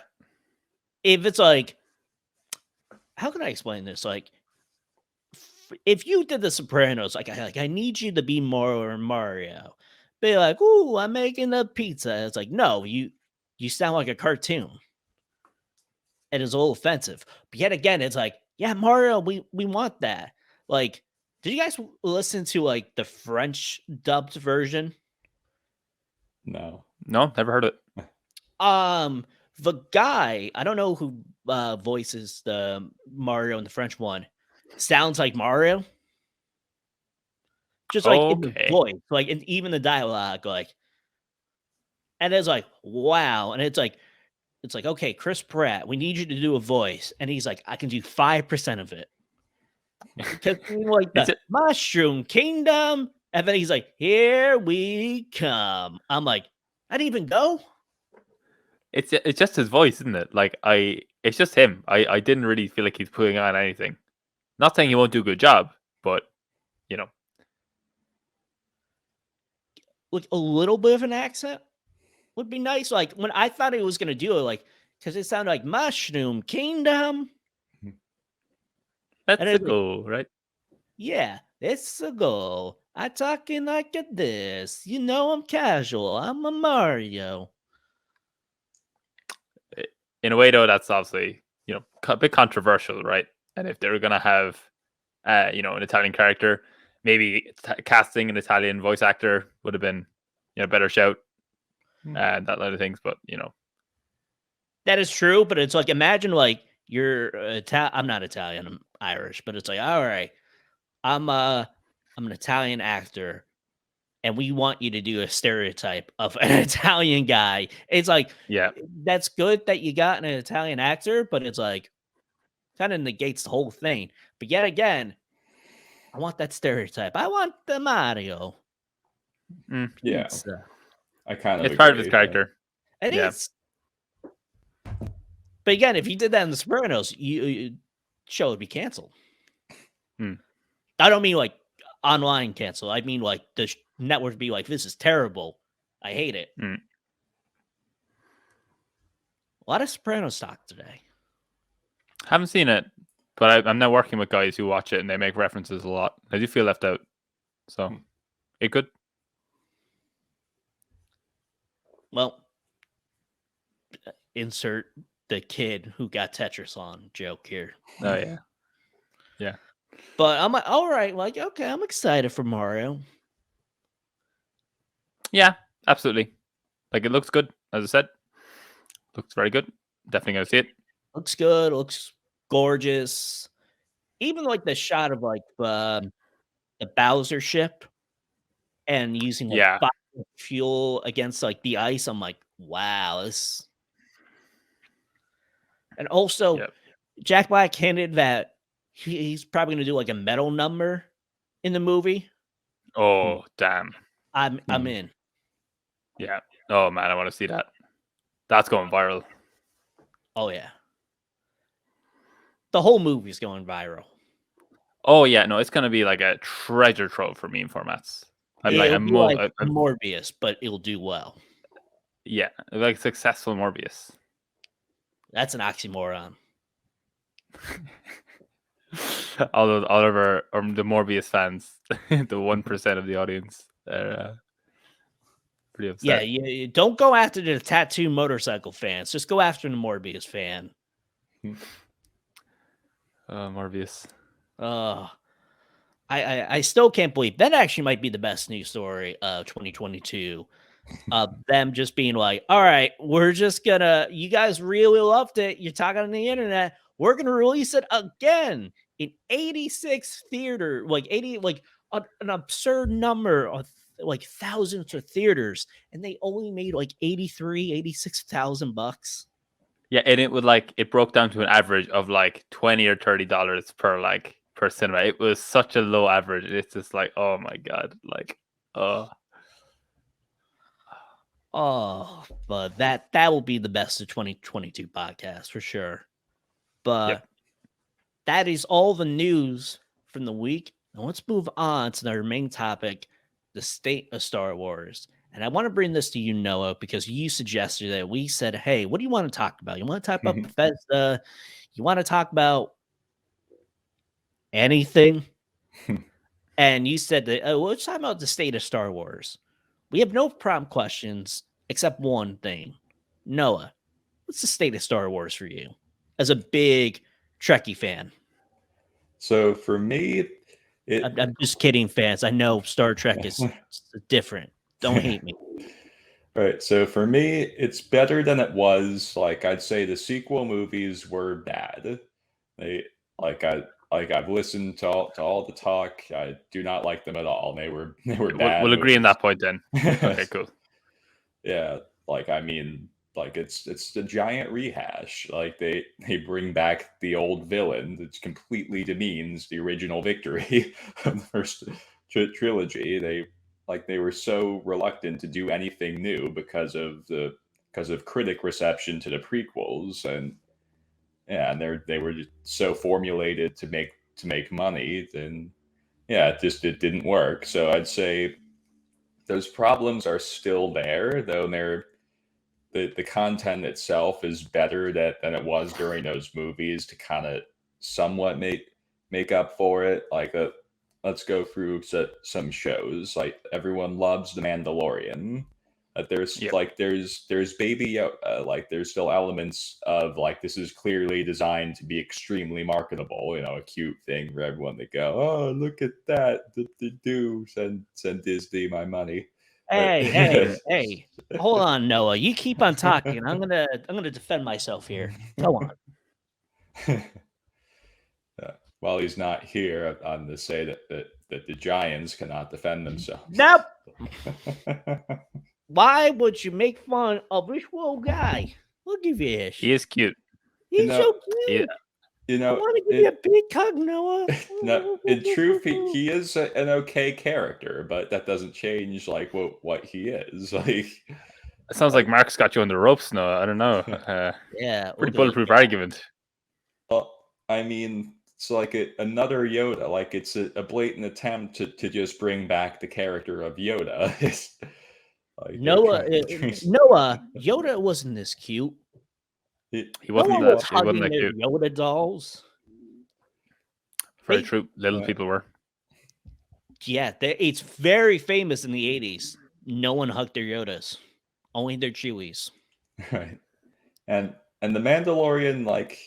if it's like, how can I explain this? Like, if you did the Sopranos, like I need you to be more Mario. Be like, ooh, I'm making a pizza. It's like, no, you sound like a cartoon. And it's a little offensive. But yet again, it's like, yeah, Mario, we want that. Like, did you guys listen to like the French dubbed version? No, never heard it. The guy, I don't know who voices the Mario in the French one, sounds like Mario. Just like in the voice, like and even the dialogue, like, and it's like, wow, and it's like, okay, Chris Pratt, we need you to do a voice, and he's like, I can do 5% of it. Because like the Mushroom Kingdom, and then he's like, here we come. I'm like, I didn't even go. It's just his voice, isn't it? Like it's just him. I didn't really feel like he's putting on anything. Not saying he won't do a good job, but you know, like a little bit of an accent would be nice. Like when I thought he was gonna do it, like because it sounded like Mushroom Kingdom. That's a goal, right? Yeah, it's a goal. I talking like this. You know, I'm casual. I'm a Mario. In a way, though, that's obviously a bit controversial, right? And if they're gonna have, an Italian character, maybe casting an Italian voice actor would have been, a better shout, and that lot of things. But that is true. But it's like imagine like you're I'm not Italian. I'm Irish. But it's like all right, I'm an Italian actor, and we want you to do a stereotype of an Italian guy. It's like, yeah, that's good that you got an Italian actor, but it's like kind of negates the whole thing. But yet again, I want that stereotype. I want the Mario. Yeah, pizza. I kind of. It's part of his character. It is. But again, if you did that in The Sopranos, show would be canceled. I don't mean like online cancel. I mean like the network would be like, this is terrible. I hate it. A lot of Sopranos stock today. Haven't seen it, but I'm now working with guys who watch it and they make references a lot. I do feel left out. So it could. Well, insert the kid who got Tetris on joke here. Oh yeah. Yeah. But I'm like, all right, like, okay, I'm excited for Mario. Yeah, absolutely. Like it looks good, as I said. Looks very good. Definitely gonna see it. Looks good, looks gorgeous. Even like the shot of like the Bowser ship and using like Yeah. fuel against like the ice. I'm like, wow, this. And also, Yep. Jack Black hinted that he's probably going to do like a metal number in the movie. Oh damn. I'm in. Yeah. Oh man, I want to see that. That's going viral. Oh yeah. The whole movie's going viral. Oh yeah, no, it's gonna be like a treasure trove for meme formats. I'm Morbius, but it'll do well. Yeah, like successful Morbius. That's an oxymoron. all of our the Morbius fans, the 1% of the audience, they're pretty upset. Yeah, don't go after the tattoo motorcycle fans. Just go after the Morbius fan. Morbius. I still can't believe that actually might be the best news story of 2022. Them just being like, all right, we're just gonna, you guys really loved it. You're talking on the internet. We're gonna release it again in 86 theater, like 80, like an absurd number of like thousands of theaters, and they only made like 86,000 bucks. Yeah, and it would like it broke down to an average of like $20 or $30 per cinema. It was such a low average. It's just like, oh my god, like, but that will be the best of 2022 podcast for sure. But that is all the news from the week. Now let's move on to our main topic, the state of Star Wars. And I want to bring this to you, Noah, because you suggested that we said, hey, what do you want to talk about? You want to talk about Bethesda? You want to talk about anything? And you said that, oh, let's talk about the state of Star Wars. We have no prompt questions except one thing. Noah, what's the state of Star Wars for you as a big Trekkie fan? So for me, I'm just kidding, fans. I know Star Trek is different. Don't hate me. Right. So for me, it's better than it was. Like I'd say the sequel movies were bad. I've listened to all the talk. I do not like them at all. They were bad. We'll agree on that point then. Okay, cool. Yeah, like I mean, like it's the giant rehash. Like they bring back the old villain that completely demeans the original victory of the first trilogy. They were so reluctant to do anything new because of critic reception to the prequels, and they were just so formulated to make money. Then it didn't work. So I'd say those problems are still there, though the content itself is better than it was during those movies to kind of somewhat make up for it. Like let's go through some shows. Like everyone loves The Mandalorian. There's Baby Yoda. Like there's still elements of like this is clearly designed to be extremely marketable. A cute thing for everyone to go, oh, look at that. Do send Disney my money. Hey! Hold on, Noah. You keep on talking. I'm gonna defend myself here. Go on. While he's not here, I'm going to say that the Giants cannot defend themselves. Nope. Why would you make fun of this little guy? Look at this. He is cute. He's so cute. I want to give you a big hug, Noah. No, in truth, he is an okay character, but that doesn't change like what he is. Like, it sounds like Mark's got you on the ropes, Noah. I don't know. Pretty bulletproof argument. Well, I mean, it's like another Yoda. Like it's a blatant attempt to just bring back the character of Yoda. Noah, Yoda wasn't this cute. He No wasn't one that. was He wasn't hugging that their cute. Yoda dolls. Very They- true. Little people were. Yeah, it's very famous in the 80s. No one hugged their Yodas, only their Chewies. Right. And the Mandalorian, like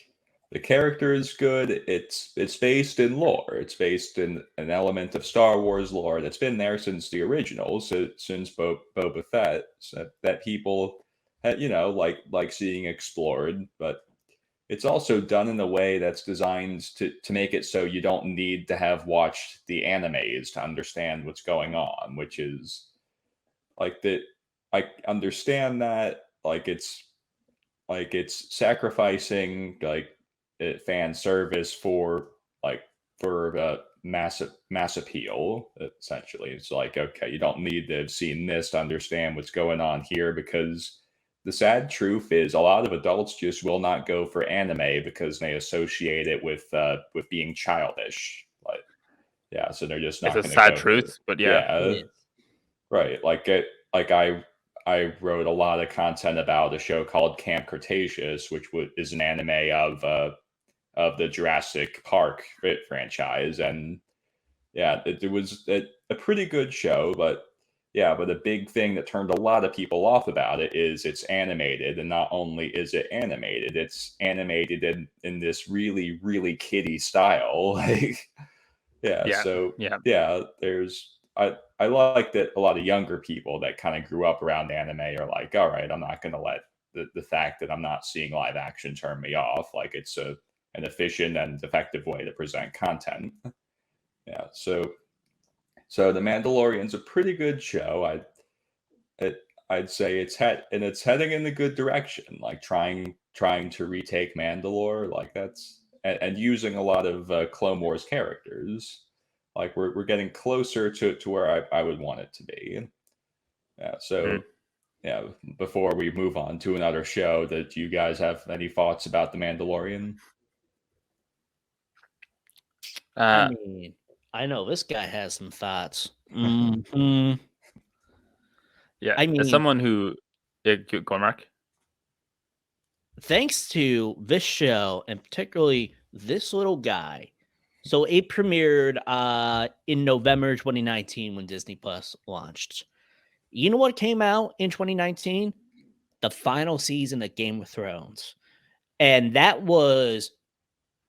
the character is good. It's based in lore. It's based in an element of Star Wars lore that's been there since the originals, so since Boba Fett, so that people, like seeing explored. But it's also done in a way that's designed to make it so you don't need to have watched the animes to understand what's going on, which is like that. I understand that it's sacrificing fan service for mass appeal. Essentially, it's like, okay, you don't need to have seen this to understand what's going on here, because the sad truth is a lot of adults just will not go for anime because they associate it with being childish. Like, yeah, so they're just It's not a going to sad go truth, but yeah. yeah, right. I wrote a lot of content about a show called Camp Cretaceous, which is an anime of the Jurassic Park franchise, and yeah, it was a pretty good show, but yeah, but a big thing that turned a lot of people off about it is it's animated, and not only is it animated, it's animated in this really, really kiddie style. Like, yeah, Yeah. so Yeah. yeah, I like that a lot of younger people that kind of grew up around anime are like, all right, I'm not going to let the fact that I'm not seeing live action turn me off. Like, it's an efficient and effective way to present content. Yeah, so The Mandalorian's a pretty good show. I'd say it's heading in the good direction, like trying to retake Mandalore, like that's and using a lot of Clone Wars characters. Like we're getting closer to where I would want it to be. Yeah, so yeah, before we move on to another show, do you guys have any thoughts about The Mandalorian? I mean, I know this guy has some thoughts. Mhm. Yeah. I As mean, someone who, yeah, go on, Mark. thanks to this show and particularly this little guy. So it premiered in November 2019 when Disney Plus launched. You know what came out in 2019? The final season of Game of Thrones. And that was,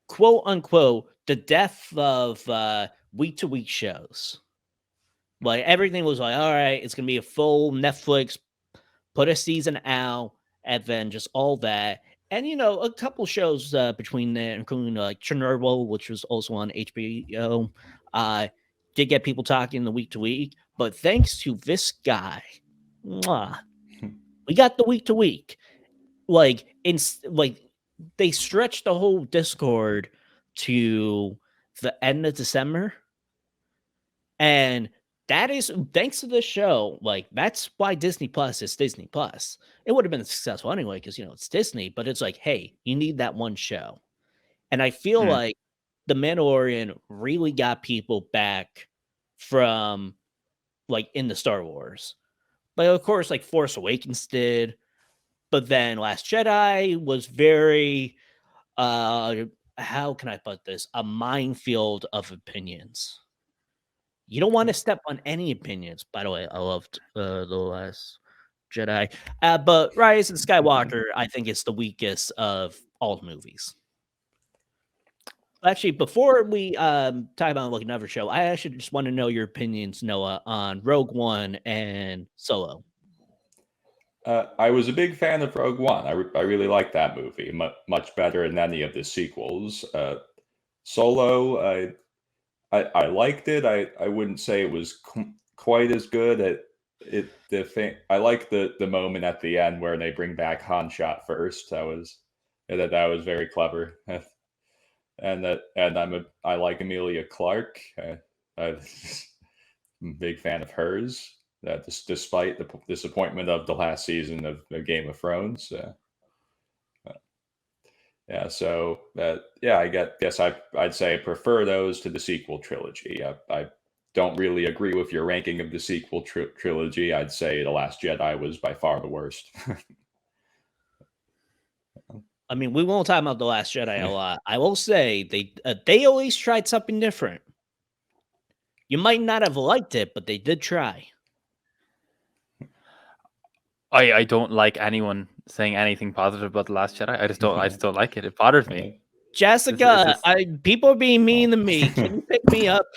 quote unquote, the death of week to week shows. Like everything was like, all right, it's gonna be a full Netflix, put a season out, and then just all that. And a couple shows between there, including like Chernobyl, which was also on HBO, did get people talking the week to week. But thanks to this guy, we got the week to week. Like they stretched the whole Discord to the end of December, and that is thanks to this show. Like, that's why Disney Plus is Disney Plus. It would have been successful anyway because it's Disney, but it's like, hey, you need that one show. And I feel like The Mandalorian really got people back from like in the Star Wars. Like, of course, like Force Awakens did, but then Last Jedi was very how can I put this? A minefield of opinions. You don't want to step on any opinions. By the way, I loved The Last Jedi. But Rise of Skywalker, I think, is the weakest of all the movies. Actually, before we talk about like another show, I actually just want to know your opinions, Noah, on Rogue One and Solo. I was a big fan of Rogue One. I really liked that movie, much better than any of the sequels. Solo, I liked it. I wouldn't say it was quite as good at it. The thing I like the moment at the end where they bring back Han shot first. That was very clever. And I like Emilia Clarke. I'm a big fan of hers. Despite the disappointment of the last season of Game of Thrones. Yeah, so I guess I'd say I prefer those to the sequel trilogy. I don't really agree with your ranking of the sequel trilogy. I'd say The Last Jedi was by far the worst. I mean, we won't talk about The Last Jedi a lot. I will say they at least tried something different. You might not have liked it, but they did try. I don't like anyone saying anything positive about The Last Jedi. I just don't like it. It bothers me. Jessica, people are being mean to me. Can you pick me up?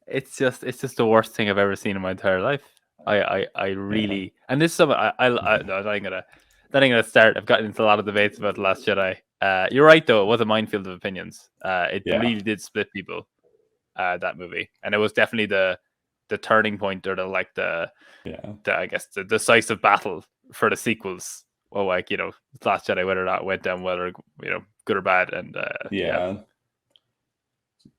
It's just the worst thing I've ever seen in my entire life. I really, and this is something no, that ain't gonna start. I've gotten into a lot of debates about The Last Jedi. You're right though; it was a minefield of opinions. It really did split people. That movie, and it was definitely the turning point, or the I guess the decisive battle for the sequels. Well, like, The Last Jedi, whether that went down, whether good or bad, and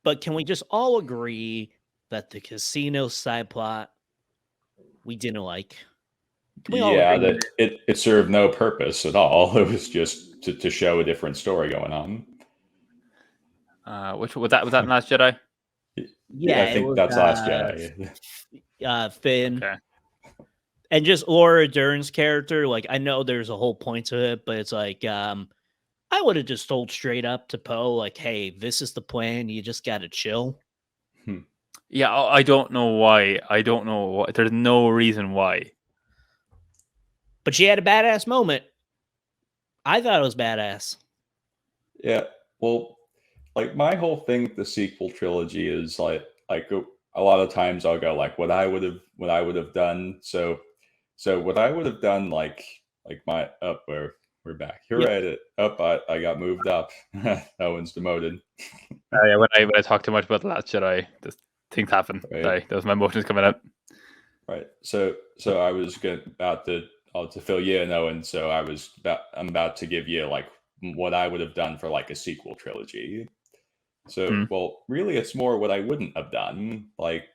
But can we just all agree that the casino side plot we didn't like? That it served no purpose at all. It was just to show a different story going on. Which was that Last Jedi? Yeah, I think that's Last Jedi. Finn. Okay. And just Laura Dern's character, like, I know there's a whole point to it, but it's like, I would have just told straight up to Poe, like, hey, this is the plan. You just got to chill. Yeah, I don't know why. I don't know why. There's no reason why. But she had a badass moment. I thought it was badass. Yeah, well, like my whole thing with the sequel trilogy is like a lot of times I'll go like what I would have done. So what I would have done, like my we're back. You're right. I got moved up. Owen's demoted. Yeah, when I talk too much about The Last Jedi, just things happen. Right. Sorry, those my emotions coming out. Right. So I was about to fill you in, Owen. So I'm about to give you like what I would have done for like a sequel trilogy. So well, really, it's more what I wouldn't have done. Like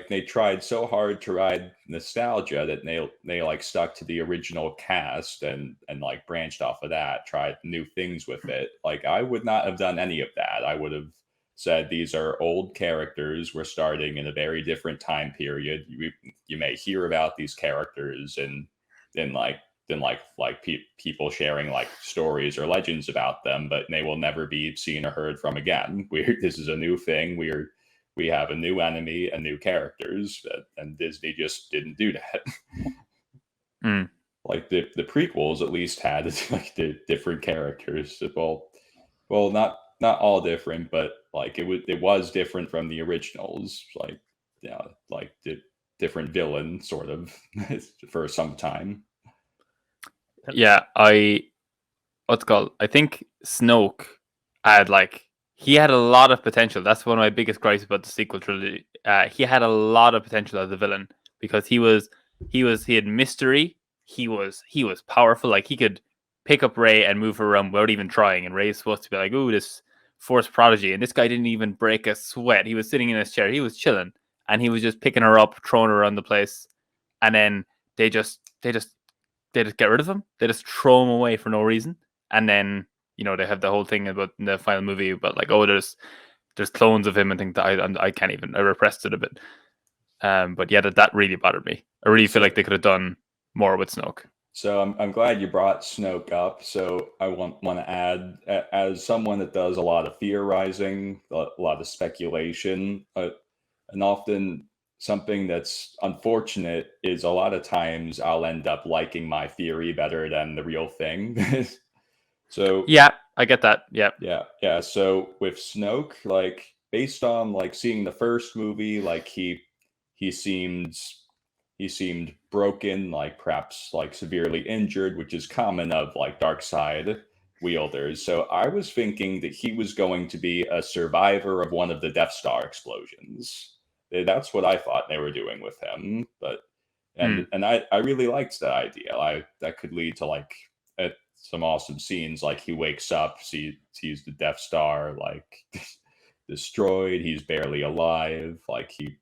they tried so hard to ride nostalgia that they like stuck to the original cast and like branched off of that, tried new things with it. Like I would not have done any of that. I would have said these are old characters. We're starting in a very different time period. You may hear about these characters and people sharing like stories or legends about them, but they will never be seen or heard from again. This is a new thing. We have a new enemy and new characters, and Disney just didn't do that. Like the prequels at least had like the different characters. Well, not all different, but like it was different from the originals. Like like the different villain sort of for some time. Yeah, what's it called? I think Snoke he had a lot of potential. That's one of my biggest gripes about the sequel trilogy. He had a lot of potential as a villain because he had mystery. He was powerful. Like he could pick up Rey and move her around without even trying. And Rey's supposed to be like, ooh, this Force prodigy. And this guy didn't even break a sweat. He was sitting in his chair. He was chilling, and he was just picking her up, throwing her around the place. And then they just get rid of him. They just throw him away for no reason. And then they have the whole thing about in the final movie about like, oh, there's clones of him and things that I can't even. I repressed it a bit. But yeah, that really bothered me. I really feel like they could have done more with Snoke. So I'm glad you brought Snoke up. So I want to add, as someone that does a lot of theorizing, a lot of speculation, and often something that's unfortunate is a lot of times I'll end up liking my theory better than the real thing. So yeah, I get that. Yeah. So with Snoke, like based on like seeing the first movie, like he seemed broken, like perhaps like severely injured, which is common of like dark side wielders. So I was thinking that he was going to be a survivor of one of the Death Star explosions. That's what I thought they were doing with him. But and I really liked that idea. That could lead to like some awesome scenes, like he wakes up, sees the Death Star like destroyed. He's barely alive. Like he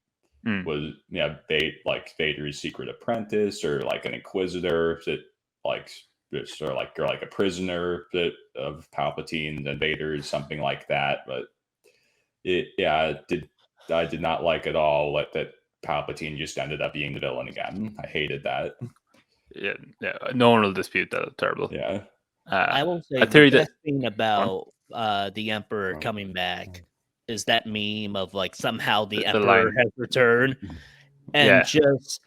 was Vader's secret apprentice, or like an inquisitor that like or like a prisoner of Palpatine and Vader's, something like that. But I did not like at all that Palpatine just ended up being the villain again. I hated that. Yeah, no one will dispute that. Terrible. Yeah. I will say a the theory best that thing about the Emperor coming back is that meme of like somehow the the Emperor line, has returned, and yeah, just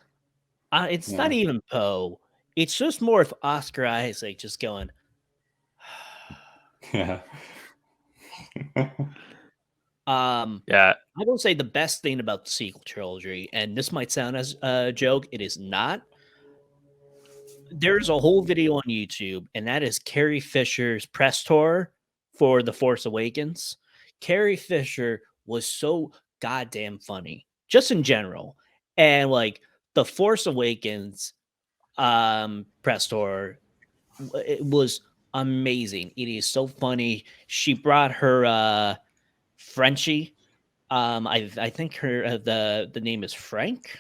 it's not Yeah. even Poe. It's just more of Oscar Isaac just going. Yeah. yeah, I will say the best thing about the sequel trilogy, and this might sound as a joke, it is not. There's a whole video on YouTube, and that is Carrie Fisher's press tour for The Force Awakens. Carrie Fisher was so goddamn funny, just in general. And like The Force Awakens press tour, it was amazing. It is so funny. She brought her Frenchie. I think her the name is Frank.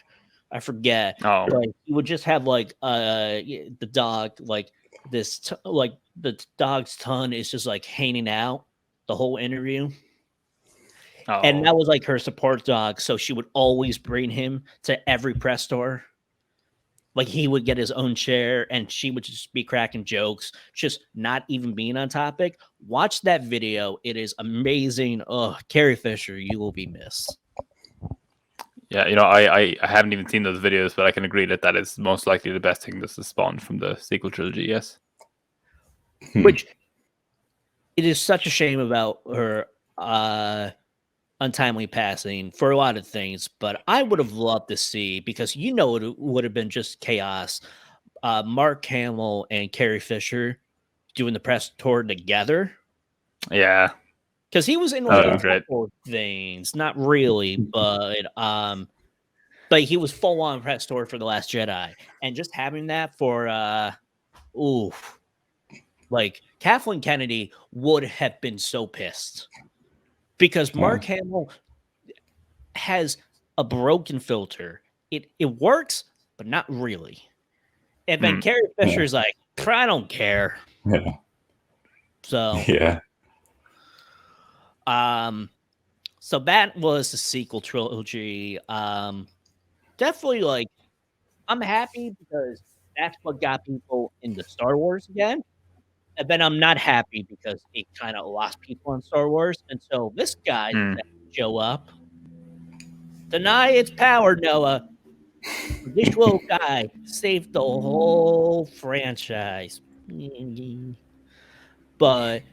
I forget. oh, Like he would just have like the dog like like the dog's tongue is just like hanging out the whole interview. And oh, that was like her support dog, so she would always bring him to every press tour. Like he would get his own chair and she would just be cracking jokes, just not even being on topic. Watch that video. It is amazing. Oh, Carrie Fisher, you will be missed. yeah. You know, I haven't even seen those videos, but I can agree that that is most likely the best thing that's spawned from the sequel trilogy. Yes. Which it is such a shame about her untimely passing for a lot of things, but I would have loved to see, because it would have been just chaos. Mark Hamill and Carrie Fisher doing the press tour together. Yeah. Because he was in like That a would be great. couple of things, not really, but he was full on press tour for The Last Jedi, and just having that for oof, like Kathleen Kennedy would have been so pissed because Mark Hamill has a broken filter. It works, but not really. And then Carrie Fisher's like, I don't care. Yeah. So Yeah. so that was the sequel trilogy. Definitely like I'm happy because that's what got people into Star Wars again. And then I'm not happy because it kind of lost people on Star Wars. And so this guy Mm. that show up, deny its power, Noah. This little guy saved the whole franchise. But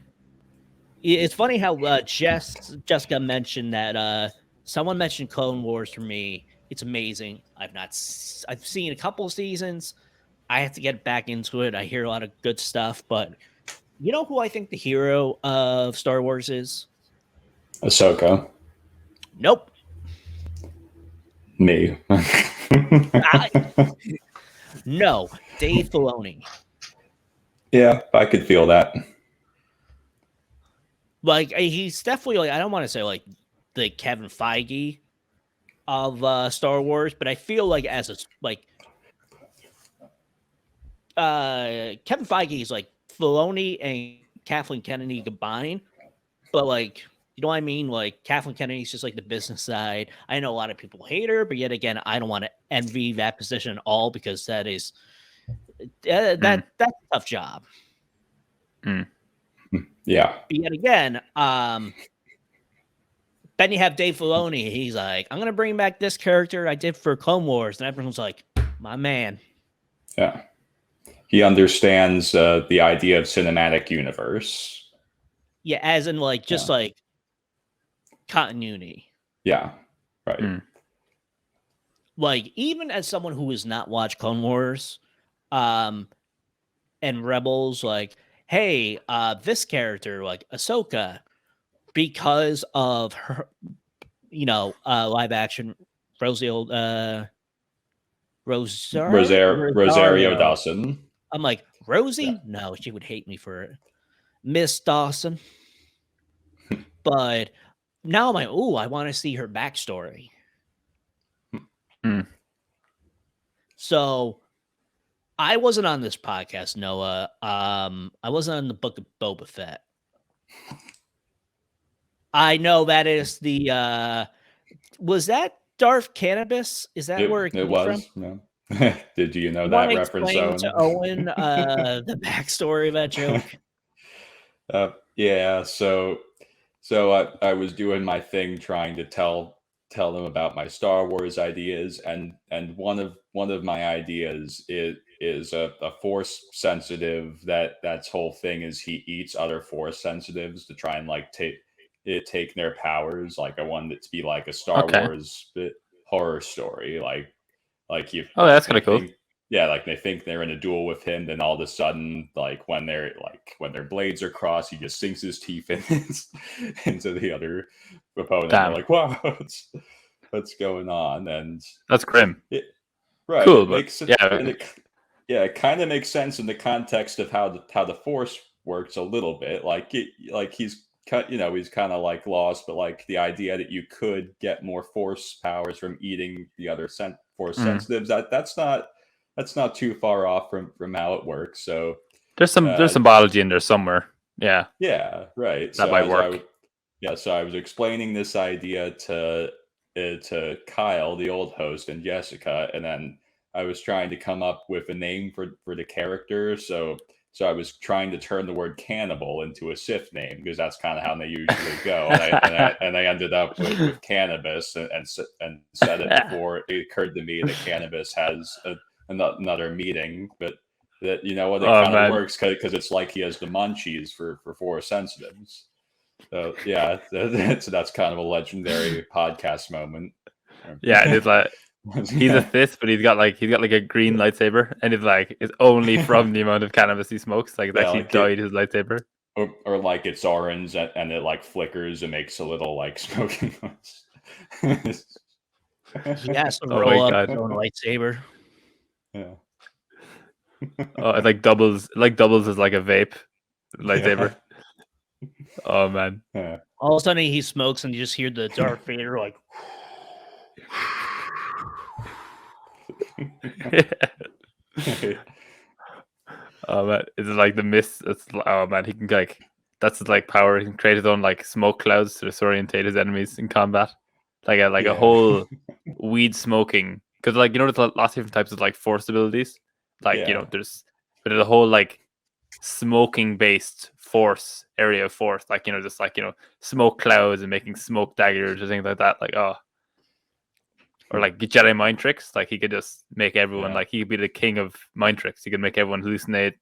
it's funny how Jessica mentioned that someone mentioned Clone Wars for me. It's amazing. I've seen a couple seasons. I have to get back into it. I hear a lot of good stuff, but you know who I think the hero of Star Wars is? Ahsoka. Nope. Me. No, Dave Filoni. Yeah, I could feel that. Like he's definitely like I don't want to say like the Kevin Feige of Star Wars, but I feel like as a like Kevin Feige is like Filoni and Kathleen Kennedy combined, but like you know what I mean? Like Kathleen Kennedy's just like the business side. I know a lot of people hate her, but yet again, I don't want to envy that position at all because that is that's a tough job. Yeah. But yet again, then you have Dave Filoni. He's like, I'm gonna bring back this character I did for Clone Wars, and everyone's like, my man. Yeah. He understands the idea of cinematic universe. Yeah, as in like just like continuity. Yeah. Right. Like even as someone who has not watched Clone Wars, and Rebels, like, hey, this character, like Ahsoka, because of her, live action Rosario Rosario Dawson. I'm like, Rosie? No, she would hate me for it. Miss Dawson. But now I'm like, oh, I want to see her backstory. So I wasn't on this podcast, Noah. I wasn't on the Book of Boba Fett. I know that is the was that Darth Cannabis? Is that where it came was? from? Did you know You that want to reference, explain to Owen? Owen the backstory of that joke? Yeah. So I was doing my thing, trying to tell them about my Star Wars ideas, and one of my ideas is a force sensitive that's whole thing is he eats other force sensitives to try and like take their powers. Like I wanted it to be like a Star Okay. Wars horror story, like you Oh, like that's kind they of cool. think yeah, like they think they're in a duel with him, then all of a sudden, like when their blades are crossed, he just sinks his teeth into the other opponent. Damn. They're like, wow, what's going on? And That's grim. it right, Cool, it but makes it yeah, and it kind of makes sense in the context of how the force works a little bit. Like he's he's kind of like lost, but like the idea that you could get more force powers from eating the other force mm. sensitives, that's not too far off from how it works. So there's some biology in there somewhere. Yeah, yeah, right. that So might work. so I was explaining this idea to Kyle, the old host, and Jessica, and then I was trying to come up with a name for the character. So I was trying to turn the word cannibal into a Sith name because that's kind of how they usually go. And I ended up with cannabis and said it before it occurred to me that cannabis has another meaning, but that it Oh kind of man, works because it's like he has the munchies for force sensitives. So yeah, that's kind of a legendary podcast moment. yeah, it is like he's a Sith, but he's got like a green lightsaber, and it's only from the amount of cannabis he smokes. Like it's Yeah, actually dyed his lightsaber. or like it's orange and it like flickers and makes a little like smoking noise. He has to Oh roll my up god! his own lightsaber. Yeah. Oh, it like doubles as like a vape lightsaber. Yeah. Oh man. Yeah. All of a sudden, he smokes, and you just hear the Darth Vader like. Oh man, is it like the mist? Oh man, he can that's like power. He can create his own like smoke clouds to disorientate his enemies in combat. Like a Yeah. whole weed smoking, because like there's lots of different types of like force abilities. Like Yeah. there's a whole like smoking based force area of force. Like just like smoke clouds and making smoke daggers or things like that. Like or like Jedi mind tricks. Like he could just make everyone like he could be the king of mind tricks. He could make everyone hallucinate.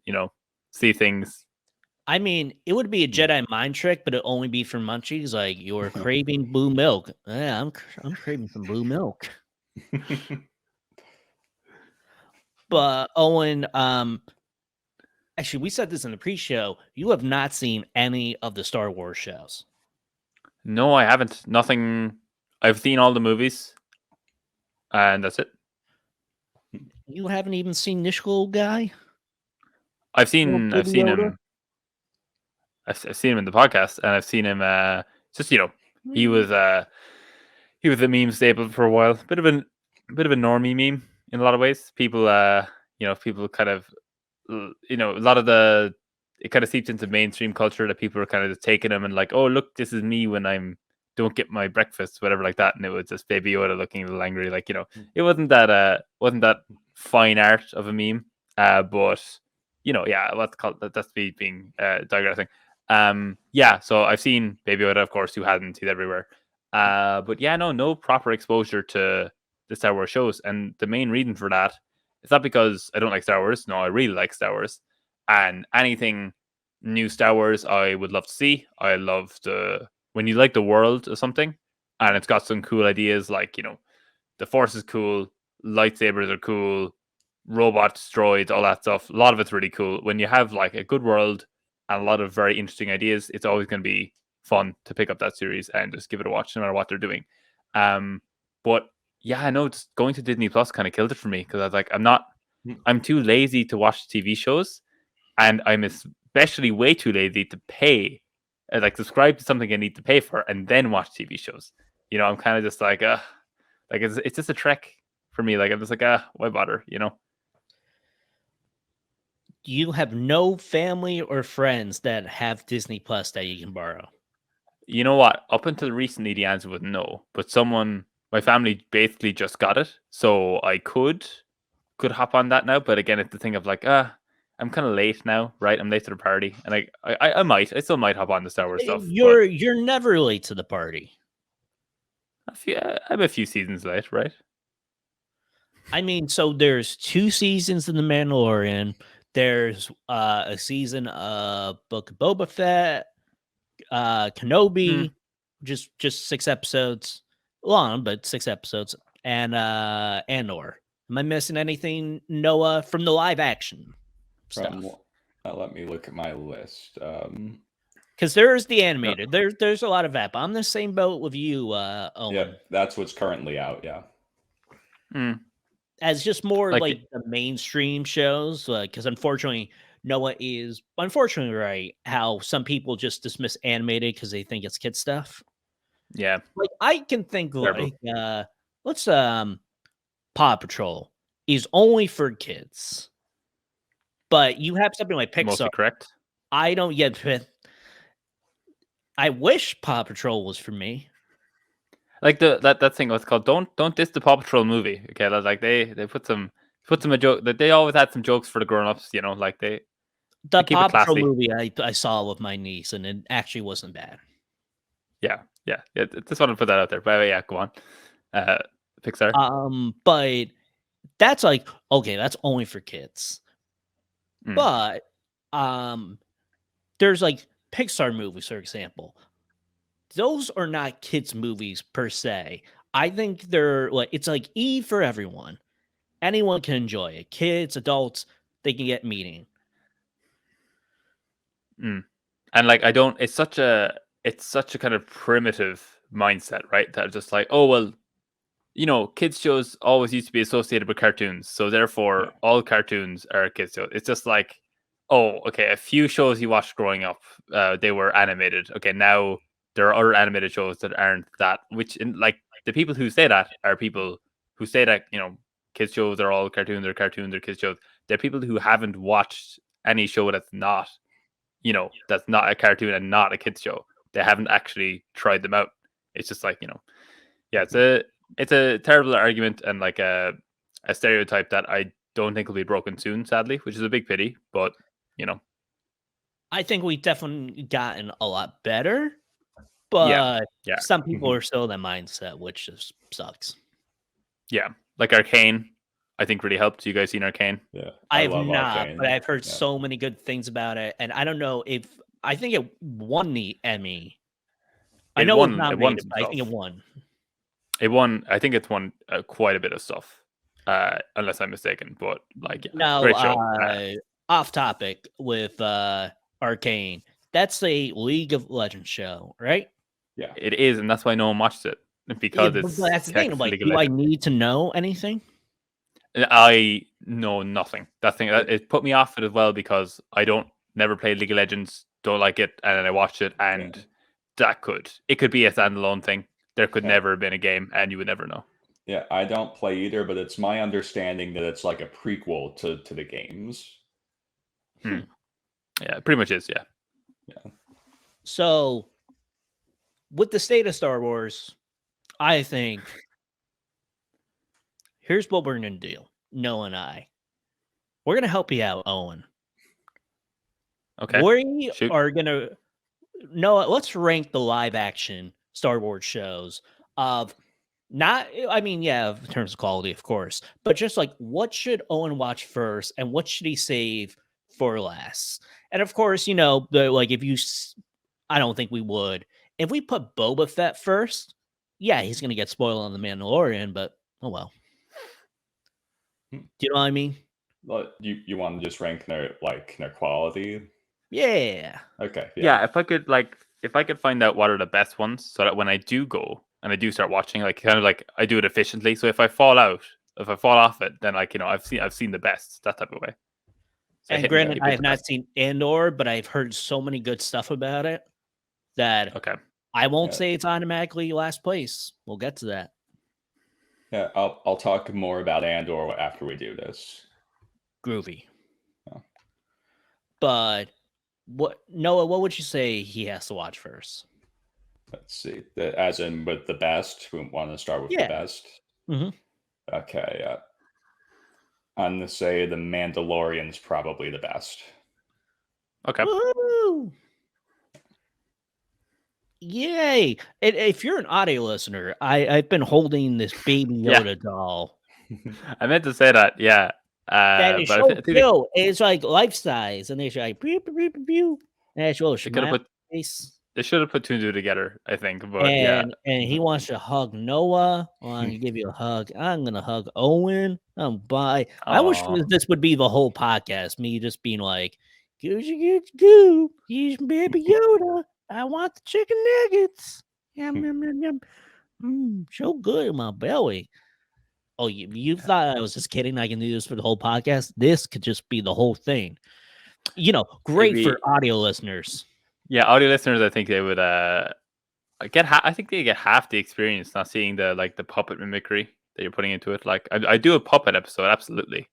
See things. I mean, it would be a Jedi mind trick, but it'd only be for munchies. Like you're craving blue milk. Yeah, I'm craving some blue milk. But Owen, actually, we said this in the pre-show. You have not seen any of the Star Wars shows. No, I haven't. Nothing. I've seen all the movies, and that's it. You haven't even seen Nishkel guy. I've seen him. I've seen him in the podcast, and I've seen him. Just he was a meme staple for a while. Bit of a normie meme in a lot of ways. People, people kind of, a lot of it kind of seeps into mainstream culture that people are kind of just taking him and like, oh look, this is me when I'm don't get my breakfast, whatever like that, and it was just Baby Yoda looking a little angry. Like it wasn't that fine art of a meme, but yeah, let's call it that's being digressing. Yeah, so I've seen Baby Yoda, of course, who hasn't, he's everywhere. But yeah, no proper exposure to the Star Wars shows, and the main reason for that is not because I don't like Star Wars. No, I really like Star Wars, and anything new Star Wars I would love to see. I love when you like the world of something, and it's got some cool ideas, like the Force is cool, lightsabers are cool, robots, droids, all that stuff. A lot of it's really cool. When you have like a good world and a lot of very interesting ideas, it's always going to be fun to pick up that series and just give it a watch, no matter what they're doing. But yeah, I know just going to Disney Plus kind of killed it for me, because I was like, I'm too lazy to watch TV shows, and I'm especially way too lazy to pay, like subscribe to something I need to pay for and then watch TV shows. I'm kind of just like it's just a trek for me. Like I'm just like why bother? You have no family or friends that have Disney Plus that you can borrow. You know what? Up until recently, the answer was no. But my family basically just got it, so I could. could hop on that now, but again, it's the thing of like, I'm kind of late now, right? I'm late to the party, and I still might hop on the Star Wars stuff. You're never late to the party. I'm a few seasons late, right? I mean, so there's 2 seasons in The Mandalorian. There's a season of Book of Boba Fett, Kenobi, just 6 episodes long, but 6 episodes, and Andor. Am I missing anything, Noah, from the live action stuff? Let me look at my list. Because there's the animated. There's a lot of that. But I'm the same boat with you, Owen. Yeah, that's what's currently out. Yeah. As just more Like like the mainstream shows, because unfortunately, Noah is unfortunately right. How some people just dismiss animated because they think it's kid stuff. Yeah, Like I can think Terrible. like let's Paw Patrol is only for kids, but you have something like mostly Pixar. correct. I don't yet. I wish Paw Patrol was for me. Like that thing was called "Don't Diss the Paw Patrol movie." Okay, like they put some a joke that they always had some jokes for the grown ups. You know, like they The keep Paw it Patrol classy. movie I saw with my niece, and it actually wasn't bad. Yeah. Just want to put that out there. But yeah, go on. Pixar. But that's like okay, that's only for kids. But there's like Pixar movies, for example. Those are not kids movies per se. I think they're like it's like E for everyone. Anyone can enjoy it. Kids, adults, they can get meaning. And like it's such a kind of primitive mindset, right? That just like, oh well, you know, kids shows always used to be associated with cartoons, so therefore all cartoons are kids shows. It's just like, oh, okay, a few shows you watched growing up, they were animated. Okay, now there are other animated shows that aren't that. Which, like, the people who say that are people who say that, you know, kids shows are all cartoons or kids shows. They're people who haven't watched any show that's not, you know, that's not a cartoon and not a kids show. They haven't actually tried them out. It's just like, you know, yeah, it's a terrible argument and like a stereotype that I don't think will be broken soon, sadly, which is a big pity. But you know, I think we've definitely gotten a lot better, but some people are still in that mindset, which just sucks. Yeah, like Arcane, I think really helped. You guys seen Arcane? Yeah, I have not, Arcane. But I've heard so many good things about it, and I don't know if I think it won the Emmy. I know it won. I think it won. It won. I think it's won quite a bit of stuff, unless I'm mistaken. But like, now, great show. Off topic with Arcane. That's a League of Legends show, right? Yeah, it is, and that's why no one watched it because it's. That's the thing. Like, do I need to know anything? I know nothing. That thing it put me off it as well because I never played League of Legends, don't like it, and then I watched it, and it could be a standalone thing. There could never have been a game, and you would never know. Yeah, I don't play either, but it's my understanding that it's like a prequel to the games. Yeah, it pretty much is. Yeah. So, with the state of Star Wars, I think here's what we're going to do. Noah and I. We're going to help you out, Owen. Okay. We are going to... Noah, let's rank the live action Star Wars shows of not... I mean, yeah, in terms of quality, of course. But just like, what should Owen watch first and what should he save for last? And of course, you know, like if you... I don't think we would. If we put Boba Fett first, yeah, he's going to get spoiled on The Mandalorian, but oh well. Do you know what I mean? Well, you want to just rank their quality? Yeah. Okay. Yeah, if I could find out what are the best ones, so that when I do go and I do start watching, like kind of like I do it efficiently. So if I fall off it, then like, you know, I've seen the best, that type of way. So and granted, I have not seen Andor, but I've heard so many good stuff about it that I won't say it's automatically last place. We'll get to that. Yeah, I'll talk more about Andor after we do this. Groovy. Oh. But Noah, what would you say he has to watch first? Let's see. As in with the best, we want to start with the best. Mm-hmm. Okay. I'm going to say The Mandalorian's probably the best. Okay. Woo! Yay! And if you're an audio listener, I've been holding this baby Yeah. Yoda doll. I meant to say that. Yeah. That is But so I think cute. It's like life size, and it's like pew, pew, pew, pew, pew. And it's real they could have smile put face. they should have put two and two together. I think, but yeah. And he wants to hug Noah. Well, I'm gonna give you a hug. I'm gonna hug Owen. Bye. I wish Aw. this would be the whole podcast. Me just being like, Goochie gooch goo. He's baby Yoda. I want the chicken nuggets. Yum yum yum yum. So good in my belly. Oh, you thought I was just kidding? I can do this for the whole podcast. This could just be the whole thing. Great Maybe- for audio listeners. Yeah, audio listeners, I think they would get. I think they get half the experience not seeing the puppet mimicry that you're putting into it. Like I do a puppet episode, absolutely.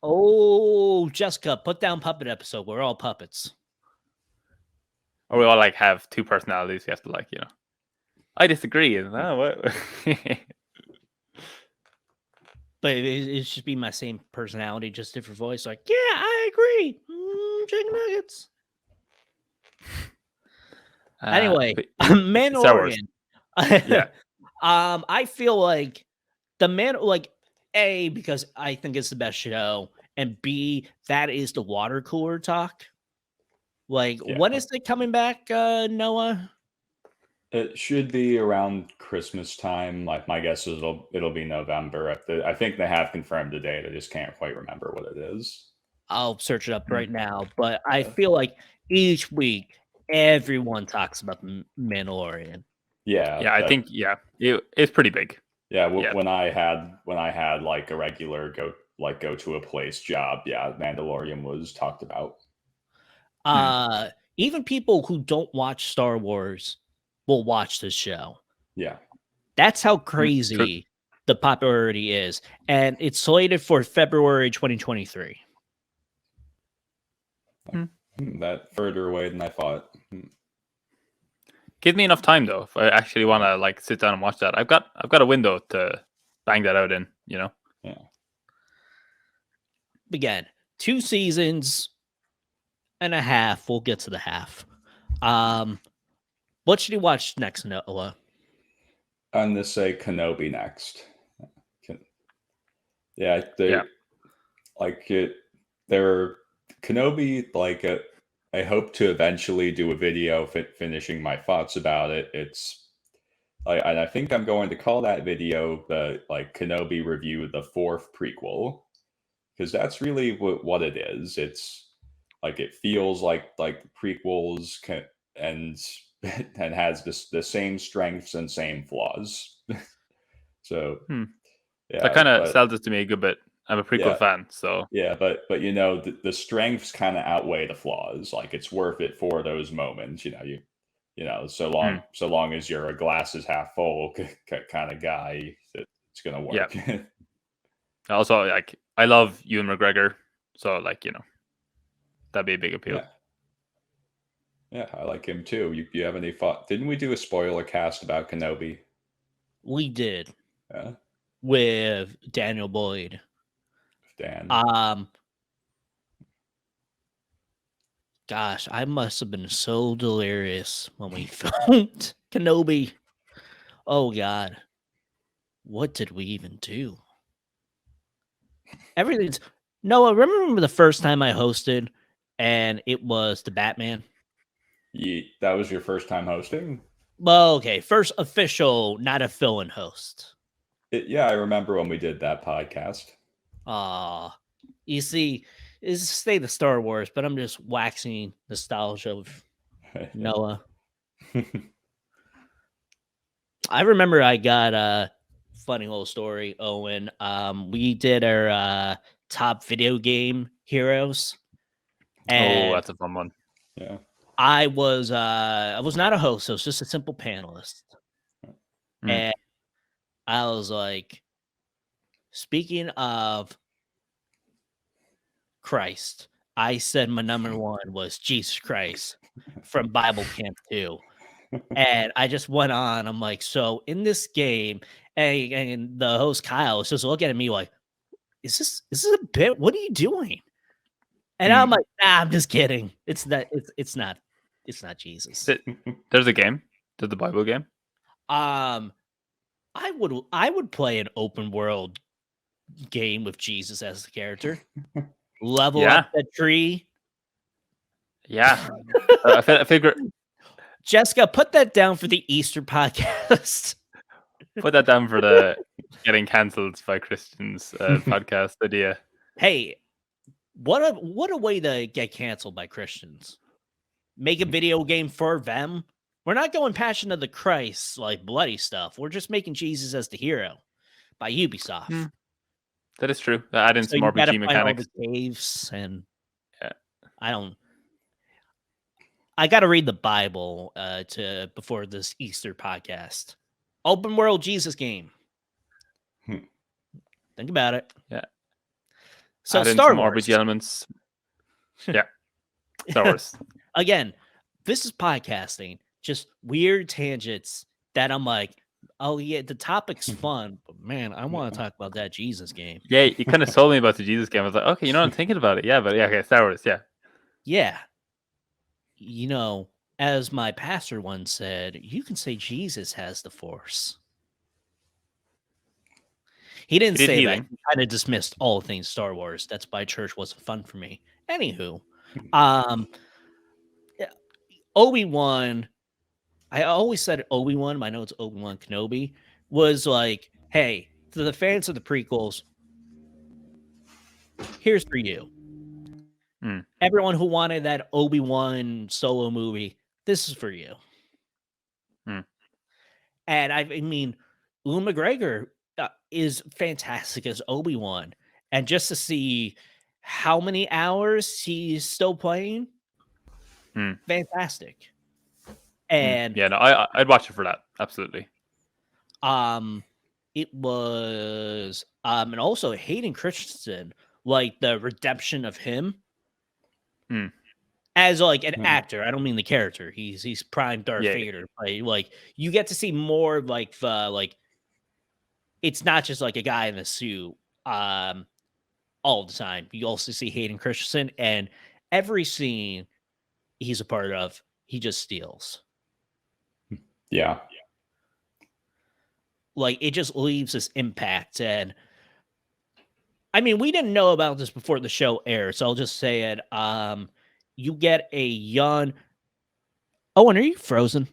Oh, Jessica, put down puppet episode. We're all puppets. Or we all like have two personalities. You have to I disagree. And, what? But it should be my same personality, just different voice. Like, yeah, I agree. Chicken nuggets. Anyway, but- Star Wars. Mandalorian. Yeah. I feel like A, because I think it's the best show, and B, that is the water cooler talk. Like, Yeah. when is it coming back, Noah? It should be around Christmas time. Like my guess is it'll be November. I think they have confirmed the date. I just can't quite remember what it is. I'll search it up right now. But I feel like each week everyone talks about the Mandalorian. Yeah. Yeah, I think it's pretty big. Yeah, Yeah. when I had like a regular go to a place job, yeah, Mandalorian was talked about. Even people who don't watch Star Wars will watch this show. Yeah. That's how crazy the popularity is. And it's slated for February 2023. That further away than I thought. Give me enough time though. If I actually want to sit down and watch that, I've got a window to bang that out in. Yeah. Again, 2 seasons and a half. We'll get to the half. What should you watch next, Noah? I'm gonna say Kenobi next. Yeah, they're Kenobi. I hope to eventually do a video finishing my thoughts about it. It's and I think I'm going to call that video the Kenobi review, the 4th prequel, because that's really what it is. It's it feels like prequels and has the same strengths and same flaws. So yeah, that kind of sells it to me a good bit. I'm a prequel fan, so yeah, but the strengths kind of outweigh the flaws. It's worth it for those moments. So long as you're a glass is half full kind of guy, it's gonna work. Yeah. Also, I love Ewan McGregor, so that'd be a big appeal. Yeah, I like him too. You have any thought? Didn't we do a spoiler cast about Kenobi? We did. Yeah. With Daniel Boyd. Dan. Gosh, I must have been so delirious when we filmed Kenobi. Oh God, what did we even do? Everything's Noah. Remember the first time I hosted, and it was the Batman. That was your first time hosting? Well, okay, first official, not a fill-in host. Yeah, I remember when we did that podcast. You see, it's a state of Star Wars, but I'm just waxing nostalgia of Noah. I remember I got a funny little story, Owen. We did our top video game heroes. And that's a fun one. Yeah. I was not a host, I was just a simple panelist. And I was like, speaking of Christ, I said my number one was Jesus Christ from Bible Camp 2. And I just went on. I'm like, so in this game, and the host Kyle is just looking at me like, is this a bit? What are you doing? And I'm like, nah, I'm just kidding. It's not Jesus. There's a game. There's the Bible game. I would play an open world game with Jesus as the character. Level up the tree. Yeah. I figure. Jessica, put that down for the Easter podcast. Put that down for the getting cancelled by Christians podcast idea. Hey, what a way to get canceled by Christians. Make a video game for them. We're not going Passion of the Christ, like bloody stuff. We're just making Jesus as the hero by Ubisoft. That is true. Add in some RPG mechanics. All the caves and I got to read the Bible before this Easter podcast. Open world Jesus game. Think about it. Yeah. So add in Star some Wars RPG elements. Yeah. Star Wars. Again, this is podcasting. Just weird tangents that I'm like, oh yeah, the topic's fun, but man, I want to talk about that Jesus game. Yeah, you kind of told me about the Jesus game. I was like, okay, I'm thinking about it. Yeah, but yeah, okay, Star Wars, yeah. Yeah. As my pastor once said, you can say Jesus has the Force. He didn't say that. He kind of dismissed all things Star Wars. That's why church wasn't fun for me. Anywho, Obi-Wan, I always said Obi-Wan, I know it's Obi-Wan Kenobi, was like, hey, to the fans of the prequels, here's for you. Everyone who wanted that Obi-Wan solo movie, this is for you. And I mean, Ewan McGregor is fantastic as Obi-Wan. And just to see how many hours he's still playing, fantastic. And yeah, no, I'd watch it for that. Absolutely. It was and also Hayden Christensen, like the redemption of him as like an actor. I don't mean the character. He's prime Darth Vader. Like you get to see more like the like. It's not just like a guy in a suit all the time. You also see Hayden Christensen, and every scene he's a part of, he just steals. Yeah. Like, it just leaves this impact. And I mean, we didn't know about this before the show aired, so I'll just say it. You get a young... Owen, are you frozen?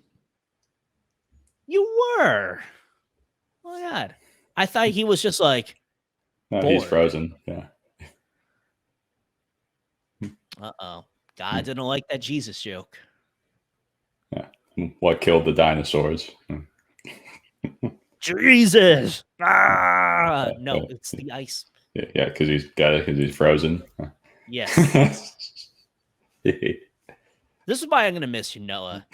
You were. Oh my God. I thought he was just like... No, bored. He's frozen. Yeah. Uh-oh. God didn't like that Jesus joke. Yeah. What killed the dinosaurs? Jesus! No, it's the ice. Yeah, because he's frozen. Yes. This is why I'm gonna miss you, Noah.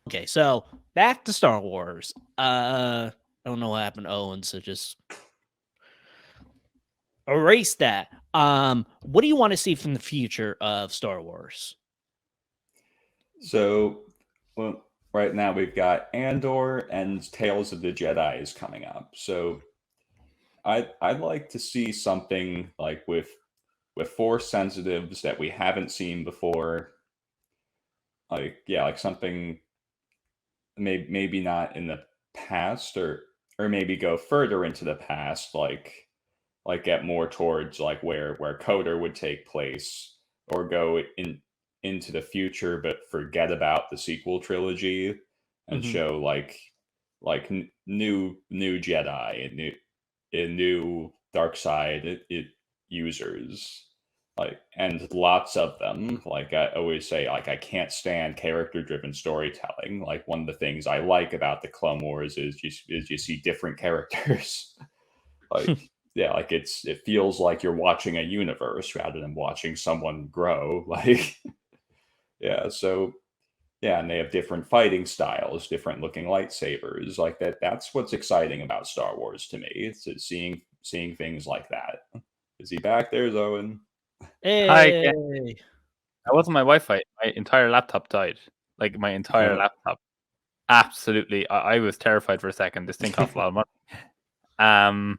Okay, so back to Star Wars. I don't know what happened to Owen, so just erase that. What do you want to see from the future of Star Wars? So, well, right now we've got Andor and Tales of the Jedi is coming up. So I'd like to see something like with Force sensitives that we haven't seen before. Like something maybe not in the past or maybe go further into the past, like get more towards like where Coder would take place, or go into the future but forget about the sequel trilogy and show like new Jedi and new dark side users, like, and lots of them. Like I always say, like, I can't stand character driven storytelling. Like, one of the things I like about the Clone Wars is you see different characters. Like yeah, like it feels like you're watching a universe rather than watching someone grow. Like yeah, so yeah, and they have different fighting styles, different looking lightsabers, like that. That's what's exciting about Star Wars to me. It's seeing things like that. Is he back there, Owen? Hey. Hi again. That wasn't my Wi-Fi. My entire laptop died. Like my entire laptop. Absolutely. I was terrified for a second. This thing costs a lot of money.